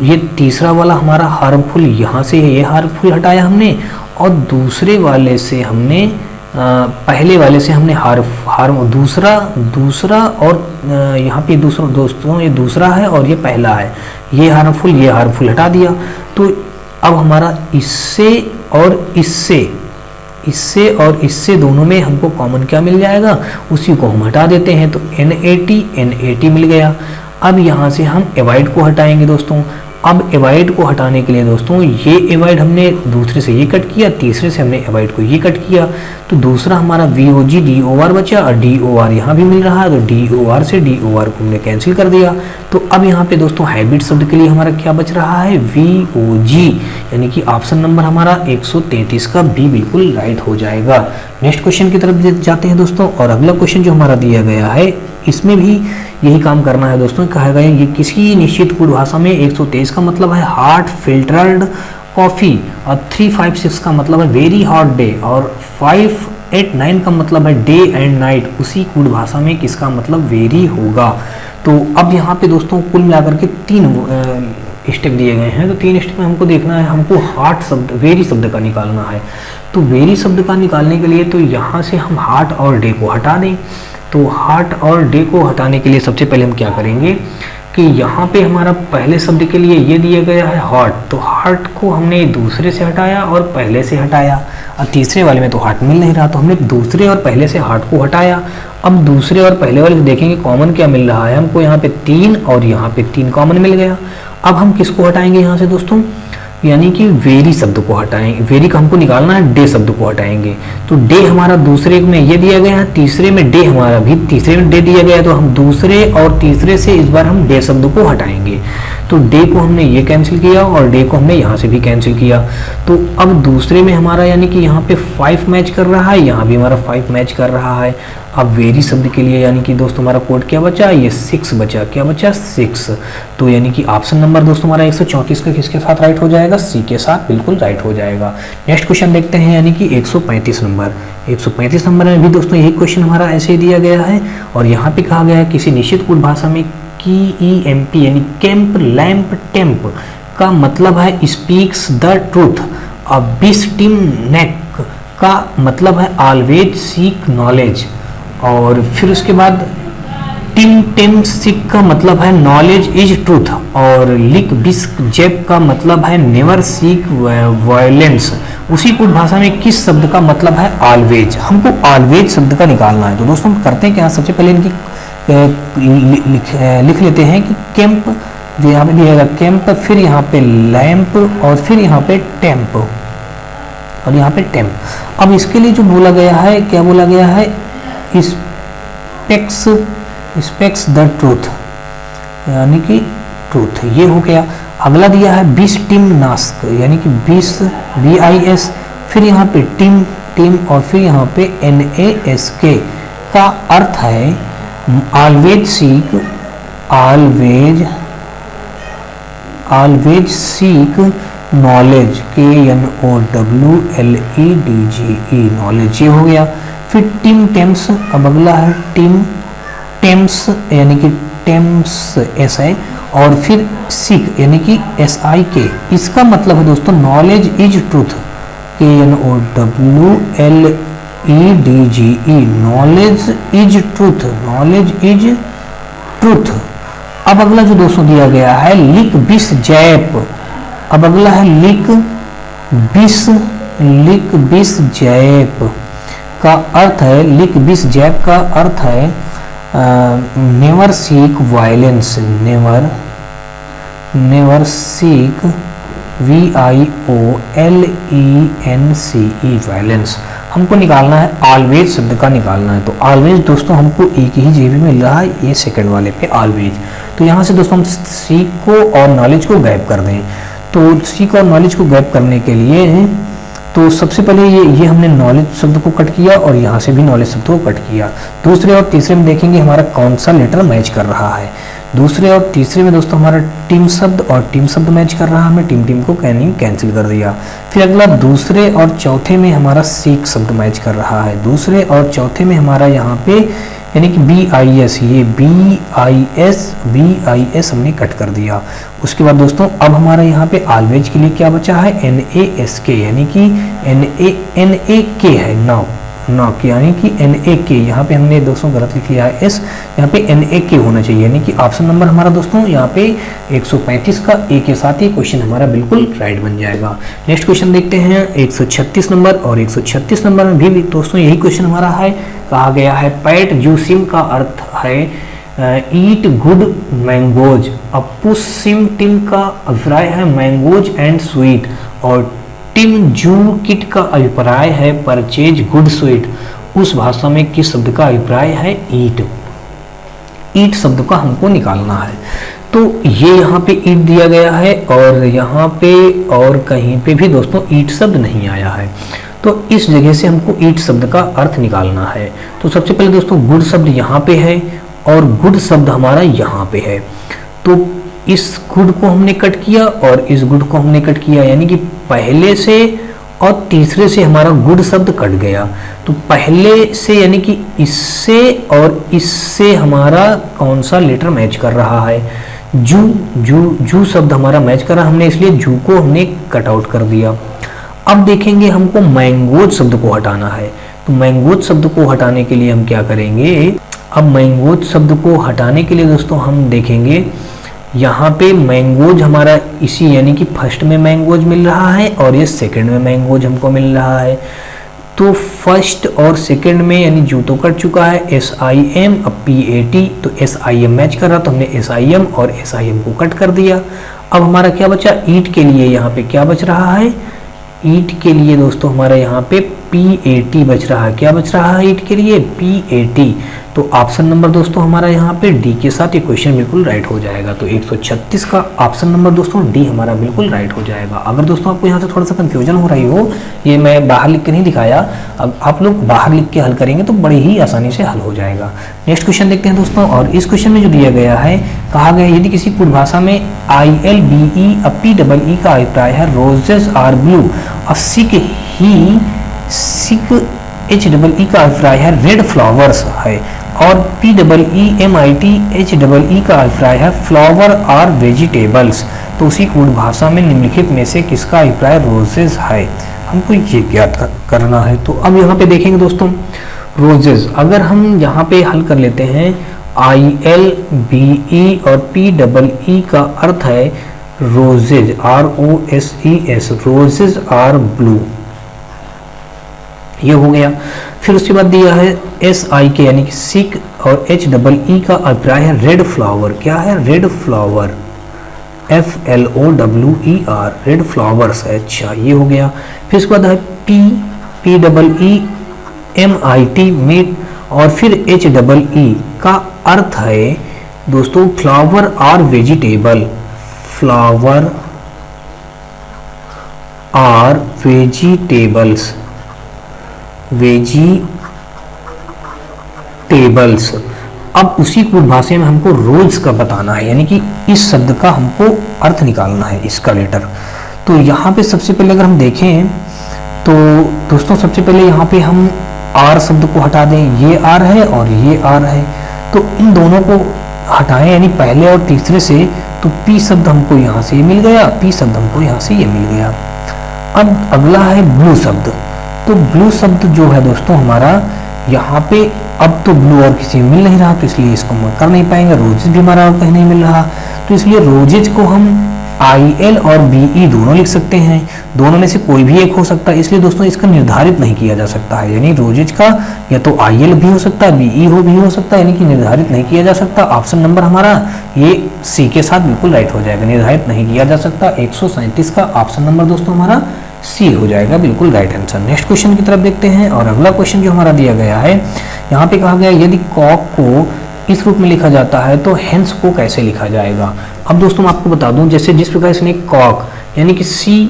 Speaker 1: ये तीसरा वाला हमारा हार्मफुल, यहाँ से ये हार्मफुल हटाया हमने, और दूसरे वाले से हमने पहले वाले से हमने दूसरा और यहाँ पे दूसरा दोस्तों ये दूसरा है और ये पहला है, ये हार्मफुल हटा दिया। तो अब हमारा इससे और इससे दोनों में हमको कॉमन क्या मिल जाएगा, उसी को हम हटा देते हैं। तो NAT मिल गया। अब यहाँ से हम एवॉइड को हटाएंगे दोस्तों। अब एवॉइड को हटाने के लिए दोस्तों ये एवॉइड हमने दूसरे से ये कट किया, तीसरे से हमने एवॉइड को ये कट किया, तो दूसरा हमारा VOG DOR बचा और DOR यहाँ भी मिल रहा है, तो DOR से DOR को हमने कैंसिल कर दिया। तो अब यहाँ पे दोस्तों हैबिट शब्द के लिए हमारा क्या बच रहा है, VOG, यानी कि ऑप्शन नंबर हमारा 133 का बी बिल्कुल राइट हो जाएगा। नेक्स्ट क्वेश्चन की तरफ जाते हैं दोस्तों, और अगला क्वेश्चन जो हमारा दिया गया है इसमें भी यही काम करना है दोस्तों। कहा गया ये किसी निश्चित कोड भाषा में 123 का मतलब है हॉट फिल्टर्ड कॉफ़ी, और 356 का मतलब है वेरी हॉट डे, और 589 का मतलब है डे एंड नाइट। उसी कोड भाषा में किसका मतलब वेरी होगा। तो अब यहाँ पे दोस्तों कुल मिलाकर के 3 स्टेप दिए गए हैं, तो 3 स्टेप में हमको देखना है, हमको हॉट शब्द वेरी शब्द का निकालना है। तो वेरी शब्द का निकालने के लिए तो यहाँ से हम हॉट और डे को हटा दें। तो हॉट और डे को हटाने के लिए सबसे पहले हम क्या करेंगे कि यहाँ पे हमारा पहले शब्द के लिए ये दिया गया है हॉट, तो हॉट को हमने दूसरे से हटाया और पहले से हटाया, और तीसरे वाले में तो हॉट मिल नहीं रहा, तो हमने दूसरे और पहले से हॉट को हटाया। अब दूसरे और पहले वाले से देखेंगे कॉमन क्या मिल रहा है हमको, यहाँ पे 3 और यहाँ पे 3 कॉमन मिल गया। अब हम किसको हटाएंगे यहाँ से दोस्तों, यानी कि वेरी शब्द को हटाएंगे। वेरी का हमको निकालना है, डे शब्द को हटाएंगे। तो डे हमारा दूसरे में ये दिया गया है, तीसरे में डे हमारा भी तीसरे में डे दिया गया है, तो हम दूसरे और तीसरे से इस बार हम डे शब्द को हटाएंगे। तो डे को हमने ये कैंसिल किया और डे को हमने यहाँ से भी कैंसिल किया। तो अब दूसरे में हमारा यानी कि यहाँ पे 5 मैच कर रहा है, यहाँ भी हमारा 5 मैच कर रहा है। अब वेरी शब्द के लिए यानी कि दोस्तों हमारा कोड क्या बचा, ये 6 बचा। क्या बचा, 6। तो यानी कि ऑप्शन नंबर दोस्तों हमारा 134 का किसके साथ राइट हो जाएगा, सी के साथ बिल्कुल राइट हो जाएगा। नेक्स्ट क्वेश्चन देखते हैं, यानी कि 135 नंबर। 135 नंबर में भी दोस्तों यही क्वेश्चन हमारा ऐसे ही दिया गया है, और यहाँ पे कहा गया है किसी निश्चित कोड भाषा में KEMP यानी कैंप लैम्प टेम्प का मतलब है स्पीक्स द ट्रूथ। अब बिस्टिम नेक का मतलब है ऑलवेज सीक नॉलेज, और फिर उसके बाद टिम टेम सिक का मतलब है नॉलेज इज ट्रूथ, और लिक बिस्क जेप का मतलब है नेवर सीक वायलेंस। उसी कोड भाषा में किस शब्द का मतलब है ऑलवेज। हमको ऑलवेज शब्द का निकालना है। तो दोस्तों हम करते हैं क्या, सबसे पहले इनकी लिख लेते हैं कि कैंप जो यहाँ पे दिया गया कैंप, फिर यहाँ पे लैंप, और फिर यहाँ पे टेम्प, और यहाँ पे टेम्प। अब इसके लिए जो बोला गया है, क्या बोला गया है, स्पेक्स द ट्रूथ, यानी कि ट्रूथ, ये हो गया। अगला दिया है बिस टिम नास्क, यानी कि बिस BIS, फिर यहाँ पे टिम और फिर यहाँ पे NASK का अर्थ है always seek, always seek knowledge, KNOWLEDGE knowledge, ये हो गया। फिर टिम टेम्स, अब अगला है टेम्स यानी कि टेम्स SI, और फिर सीक यानी कि SIK। इसका मतलब है दोस्तों knowledge is truth, KNOWLEDGE knowledge is truth, knowledge is truth. अब अगला जो दोस्तों दिया गया है लिक बिस जैप, अब अगला है लिक बिस जैप का अर्थ है, लिक बिस जैप का अर्थ है never seek violence, never seek VIOLENCE violence. हमको निकालना है ऑलवेज शब्द का निकालना है। तो ऑलवेज दोस्तों हमको एक ही JB मिल रहा है, ये सेकंड वाले पे ऑलवेज। तो यहाँ से दोस्तों हम सीक को और नॉलेज को गायब कर दें। तो सीक और नॉलेज को गायब करने के लिए तो सबसे पहले ये हमने नॉलेज शब्द को कट किया, और यहाँ से भी नॉलेज शब्द को कट किया। दूसरे और तीसरे में देखेंगे हमारा कौन सा लेटर मैच कर रहा है। दूसरे और तीसरे में दोस्तों हमारा टीम शब्द और टीम शब्द मैच कर रहा है, हमने टीम को कैंसिल कर दिया। फिर अगला दूसरे और चौथे में हमारा सीक शब्द मैच कर रहा है। दूसरे और चौथे में हमारा यहाँ पे यानी कि BIS, ये BIS हमने कट कर दिया। उसके बाद दोस्तों अब हमारा यहाँ पे ऑलवेज के लिए क्या बचा है, NASK, यानी कि NAK है नॉक, यानी कि NAK। यहाँ पे हमने दोस्तों गलत लिख लिया है S, यहाँ पे NAK होना चाहिए, यानी कि ऑप्शन नंबर हमारा दोस्तों यहाँ पे 135 का A के साथ ही क्वेश्चन हमारा बिल्कुल राइट बन जाएगा। नेक्स्ट क्वेश्चन देखते हैं 136 नंबर, और 136 नंबर में भी दोस्तों यही क्वेश्चन हमारा है। कहा गया है पैट जूसिम का अर्थ है ईट गुड मैंगोज। अप्पू सिम टिम का अभिप्राय है मैंगोज एंड स्वीट, और टिम जू किट का अभिप्राय है परचेज गुड स्वीट। उस भाषा में किस शब्द का अभिप्राय है ईट। ईट शब्द का हमको निकालना है। तो ये यहाँ पे ईट दिया गया है और यहाँ पे और कहीं पे भी दोस्तों ईट शब्द नहीं आया है, तो इस जगह से हमको ईट शब्द का अर्थ निकालना है। तो सबसे पहले दोस्तों गुड शब्द यहाँ पे है और गुड शब्द हमारा यहाँ पे है, तो इस गुड को हमने कट किया और इस गुड को हमने कट किया, यानी कि पहले से और तीसरे से हमारा गुड शब्द कट गया। तो पहले से यानी कि इससे और इससे हमारा कौन सा लेटर मैच कर रहा है, जू जू जू शब्द हमारा मैच कर रहा है, हमने इसलिए जू को हमने कट आउट कर दिया। अब देखेंगे हमको मैंगोज शब्द को हटाना है, तो मैंगोज शब्द को हटाने के लिए हम क्या करेंगे। अब मैंगोज शब्द को हटाने के लिए दोस्तों हम देखेंगे यहाँ पे मैंगोज हमारा इसी यानी कि फर्स्ट में मैंगोज मिल रहा है और ये सेकंड में मैंगोज हमको मिल रहा है। तो फर्स्ट और सेकंड में यानी जू तो कट चुका है, SIM अब PAT, तो SIM मैच कर रहा, तो हमने SIM और SIM को कट कर दिया। अब हमारा क्या बचा, ईट के लिए यहाँ पे क्या बच रहा है, ईट के लिए दोस्तों हमारा यहाँ पे PAT बच रहा है। क्या बच रहा है ईट के लिए, PAT। तो ऑप्शन नंबर दोस्तों हमारा यहाँ पे डी के साथ ये क्वेश्चन बिल्कुल राइट हो जाएगा। तो 136 का ऑप्शन नंबर दोस्तों डी हमारा बिल्कुल राइट हो जाएगा। अगर दोस्तों आपको यहाँ से थोड़ा सा कंफ्यूजन हो रही हो, ये मैं बाहर लिख के नहीं दिखाया, अब आप लोग बाहर लिख के हल करेंगे तो बड़ी ही आसानी से हल हो जाएगा। नेक्स्ट क्वेश्चन देखते हैं दोस्तों, और इस क्वेश्चन में जो दिया गया है, कहा गया यदि किसी पूर्व भाषा में ILBE PEE का अभिप्राय है रोजेस आर ब्लू, और सिक HEE का अभिप्राय है रेड फ्लावर्स है, और PEEMITHEE का अभिप्राय है फ्लावर आर वेजिटेबल्स, तो उसी कूट भाषा में निम्नलिखित में से किसका अभिप्राय रोजेस है, हमको ये ज्ञात करना है। तो अब यहाँ पे देखेंगे दोस्तों रोजेस, अगर हम यहाँ पे हल कर लेते हैं ILBE और PEE का अर्थ है roses, ROSES, roses are blue, ये हो गया। फिर उसके बाद दिया है SIK यानी कि सिक और HEE का अभिप्राय है रेड फ्लावर। क्या है, red flower, FLOWER, red flowers है। अच्छा ये हो गया। फिर उसके बाद है PEEMIT मीट, और फिर HEE का अर्थ है दोस्तों flower are vegetable, flower are vegetables, vegetables. अब उसी कुछ भाषा में हमको रोज का बताना है, यानी कि इस शब्द का हमको अर्थ निकालना है, इसका लेटर। तो यहाँ पे सबसे पहले अगर हम देखें तो दोस्तों सबसे पहले यहाँ पे हम आर शब्द को हटा दें, ये आर है और ये आर है, तो इन दोनों को हटाएं यानी पहले और तीसरे से, तो पी शब्द हमको यहाँ से ये मिल गया, पी शब्द हमको यहाँ से ये मिल गया। अब अगला है ब्लू शब्द, तो ब्लू शब्द जो है दोस्तों हमारा यहाँ पे, अब तो ब्लू और किसी में मिल नहीं रहा, तो इसलिए इसको हम कर नहीं पाएंगे। रोजेज भी हमारा और कहीं नहीं मिल रहा, तो इसलिए रोजेज को हम IL और BE दोनों लिख सकते हैं, दोनों में से कोई भी एक हो सकता है, इसलिए दोस्तों इसका निर्धारित नहीं किया जा सकता है, यानी रोजेज का या तो IL भी हो सकता है, BE भी हो सकता है, यानी कि निर्धारित नहीं किया जा सकता। ऑप्शन नंबर हमारा ये सी के साथ बिल्कुल राइट हो जाएगा, निर्धारित नहीं किया जा सकता। 137 का ऑप्शन नंबर दोस्तों हमारा सी हो जाएगा, बिल्कुल राइट आंसर। नेक्स्ट क्वेश्चन की तरफ देखते हैं, और अगला क्वेश्चन जो हमारा दिया गया है, यहाँ पे कहा गया यदि कॉक को इस रूप में लिखा जाता है तो हेंस को कैसे लिखा जाएगा। अब दोस्तों मैं आपको बता दूं, जैसे जिस प्रकार इसने कॉक यानी कि सी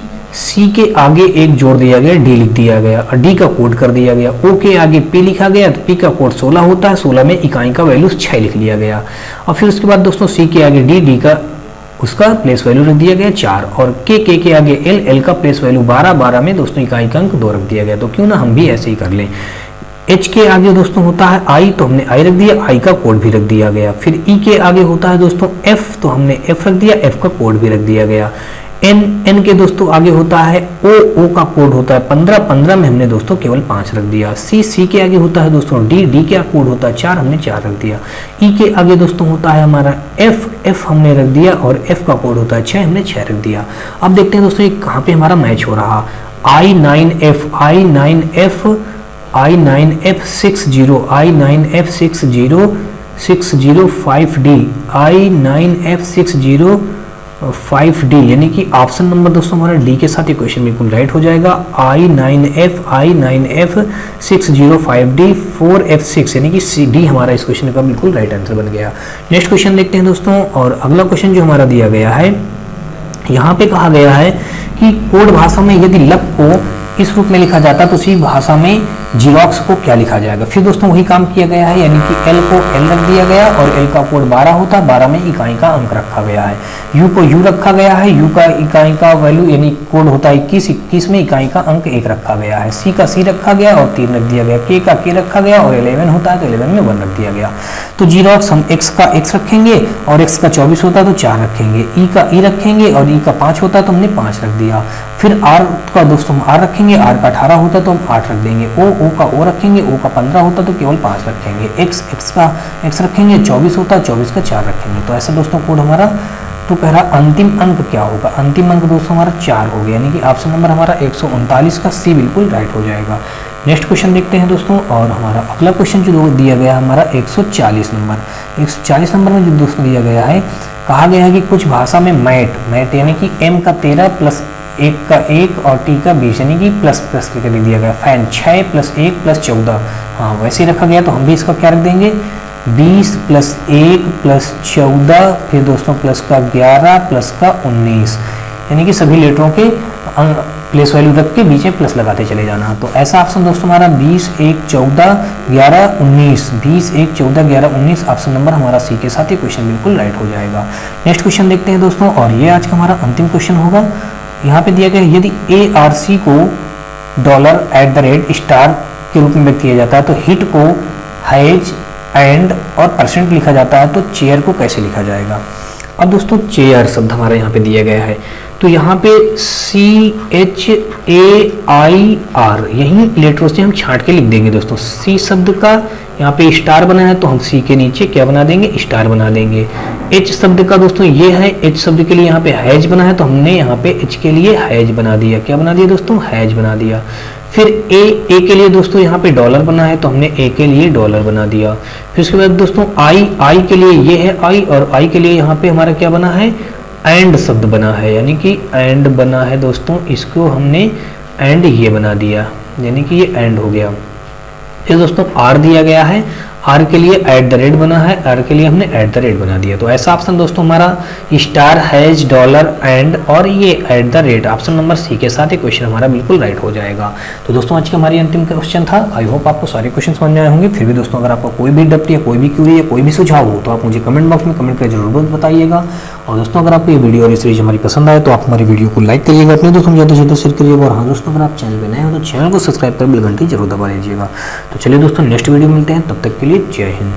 Speaker 1: के आगे एक जोड़ दिया गया, डी लिख दिया गया, और डी का कोड कर दिया गया, ओ के आगे पी लिखा गया, तो पी का कोड 16 होता है, 16 में इकाई का वैल्यू 6 लिख लिया गया। और फिर उसके बाद दोस्तों सी के आगे डी का उसका प्लेस वैल्यू रख दिया गया 4, और के आगे एल का प्लेस वैल्यू 12 में दोस्तों इकाई का अंक 2 रख दिया गया। तो क्यों ना हम भी ऐसे ही कर लें। एच के आगे दोस्तों होता है आई, तो हमने आई रख दिया, आई का कोड भी रख दिया गया। फिर ई के आगे होता है दोस्तों एफ, तो हमने एफ रख दिया, एफ का कोड भी रख दिया गया। एन के दोस्तों आगे होता है ओ का कोड होता है 15 में हमने दोस्तों केवल 5 रख दिया। सी के आगे होता है दोस्तों डी का कोड होता है 4, हमने 4 रख दिया। ई के आगे दोस्तों होता है हमारा एफ हमने रख दिया, और एफ का कोड होता है 6, हमने 6 रख दिया। अब देखते हैं दोस्तों ये कहाँ पे हमारा मैच हो रहा। I9F60, 605D, I9F605D, यानी कि ऑप्शन नंबर दोस्तों हमारा डी के साथ ये क्वेश्चन बिल्कुल राइट हो जाएगा। I9F605D 4F6, यानी कि डी हमारा इस क्वेश्चन का बिल्कुल राइट आंसर बन गया। नेक्स्ट क्वेश्चन देखते हैं दोस्तों, और अगला क्वेश्चन जो हमारा दिया गया है, यहाँ पे कहा गया है कि कोड भाषा में यदि लक को इस रूप में लिखा जाता तो उसी भाषा में जीरोक्स को क्या लिखा जाएगा। फिर दोस्तों वही काम किया गया है, यानी कि एल को एल रख दिया गया और एल का कोड 12 होता है, 12 में इकाई का अंक रखा गया है। यू को यू रखा गया है, यू का इकाई का वैल्यू यानी कोड होता है 21, 21 में इकाई का अंक 1 रखा गया है। सी का सी रखा गया और 3 रख दिया गया, के का के रखा गया और 11 होता है तो 11 में 1 रख दिया गया। तो जीरोक्स हम एक्स का एक्स रखेंगे और एक्स का 24 होता है तो 4 रखेंगे, ई का ई रखेंगे और ई का 5 होता है तो हमने 5 रख दिया। फिर आर का दोस्तों हम आर रखेंगे, आर का 18 होता है तो हम 8 रख देंगे। ओ का ओ रखेंगे, ओ का 15 होता है तो केवल 5 रखेंगे। एक्स का एक्स रखेंगे, 24 होता है 24 का 4 रखेंगे। तो ऐसा दोस्तों कोड हमारा, तो कह रहा अंतिम अंक क्या होगा। अंतिम अंक दोस्तों हमारा 4 हो गया, यानी कि ऑप्शन नंबर हमारा 139 का सी बिल्कुल राइट हो जाएगा। नेक्स्ट क्वेश्चन देखते हैं दोस्तों, और हमारा अगला क्वेश्चन जो दिया गया है हमारा 140 नंबर। 140 नंबर में जो दोस्तों दिया गया है, कहा गया है कि कुछ भाषा में मैट यानी कि एम का 13 प्लस 1 का 1 और टी का 20 यानी कि प्लस प्लस करके लिख दिया गया। फैन 6 प्लस 1 प्लस 14, हाँ वैसे ही रखा गया, तो हम भी इसका क्या रख देंगे 20 प्लस 1 प्लस 14, फिर दोस्तों प्लस का 11 प्लस का 19, यानी कि सभी लेटरों के प्लेस वैल्यू रख के बीच में प्लस लगाते चले जाना। तो ऐसा ऑप्शन दोस्तों हमारा 20 1 14 11 19, 20 1 14 11 19 ऑप्शन नंबर हमारा सी के साथ ये क्वेश्चन बिल्कुल राइट हो जाएगा। नेक्स्ट क्वेश्चन देखते हैं दोस्तों, और ये आज का हमारा अंतिम क्वेश्चन होगा। यहाँ पे दिया गया है यदि ARC को $@ स्टार के रूप में व्यक्त किया जाता है तो हिट को हैज एंड और परसेंट लिखा जाता है, तो चेयर को कैसे लिखा जाएगा। अब दोस्तों चेयर शब्द हमारे यहाँ पे दिया गया है, तो यहाँ पे CHAIR यही लेटरों से हम छांट के लिख देंगे दोस्तों। सी शब्द का यहाँ पे स्टार बना है तो हम सी के नीचे क्या बना देंगे, स्टार बना देंगे। एच शब्द का दोस्तों ये है, एच शब्द के लिए यहाँ पे हैज बना है तो हमने यहाँ पे एच के लिए हैज बना दिया। क्या बना दिया दोस्तों, हैज बना दिया। फिर ए के लिए दोस्तों यहाँ पे डॉलर बना है तो हमने ए के लिए डॉलर बना दिया। फिर उसके बाद दोस्तों आई के लिए ये है आई, और आई के लिए यहाँ पे हमारा क्या बना है, एंड शब्द बना है, यानी कि एंड बना है दोस्तों, इसको हमने एंड ये बना दिया, यानी कि ये एंड हो गया। फिर दोस्तों आर दिया गया है, आर के लिए @ बना है, आर के लिए हमने @ बना दिया। तो ऐसा ऑप्शन दोस्तों हमारा स्टार हैज डॉलर एंड और ये @ ऑप्शन नंबर सी के साथ ये क्वेश्चन हमारा बिल्कुल राइट हो जाएगा। तो दोस्तों आज की हमारी अंतिम क्वेश्चन था। आई होप आपको सारे क्वेश्चन समझ में आए होंगे। फिर भी दोस्तों अगर आपको कोई भी डाउट या कोई भी क्वेरी या कोई भी सुझाव हो तो आप मुझे कमेंट बॉक्स में कमेंट कर जरूर बताइएगा। और दोस्तों अगर आपको ये वीडियो और ये सीरीज हमारी पसंद आए तो आप हमारी वीडियो को लाइक करिएगा, अपने दोस्तों ज़्यादा से ज़्यादा शेयर करिएगा। और हाँ दोस्तों अगर आप चैनल पर नए हो तो चैनल को सब्सक्राइब कर बेल घंटी जरूर दबा लीजिएगा। तो चलिए दोस्तों नेक्स्ट वीडियो मिलते हैं, तब तक के लिए जय हिंद।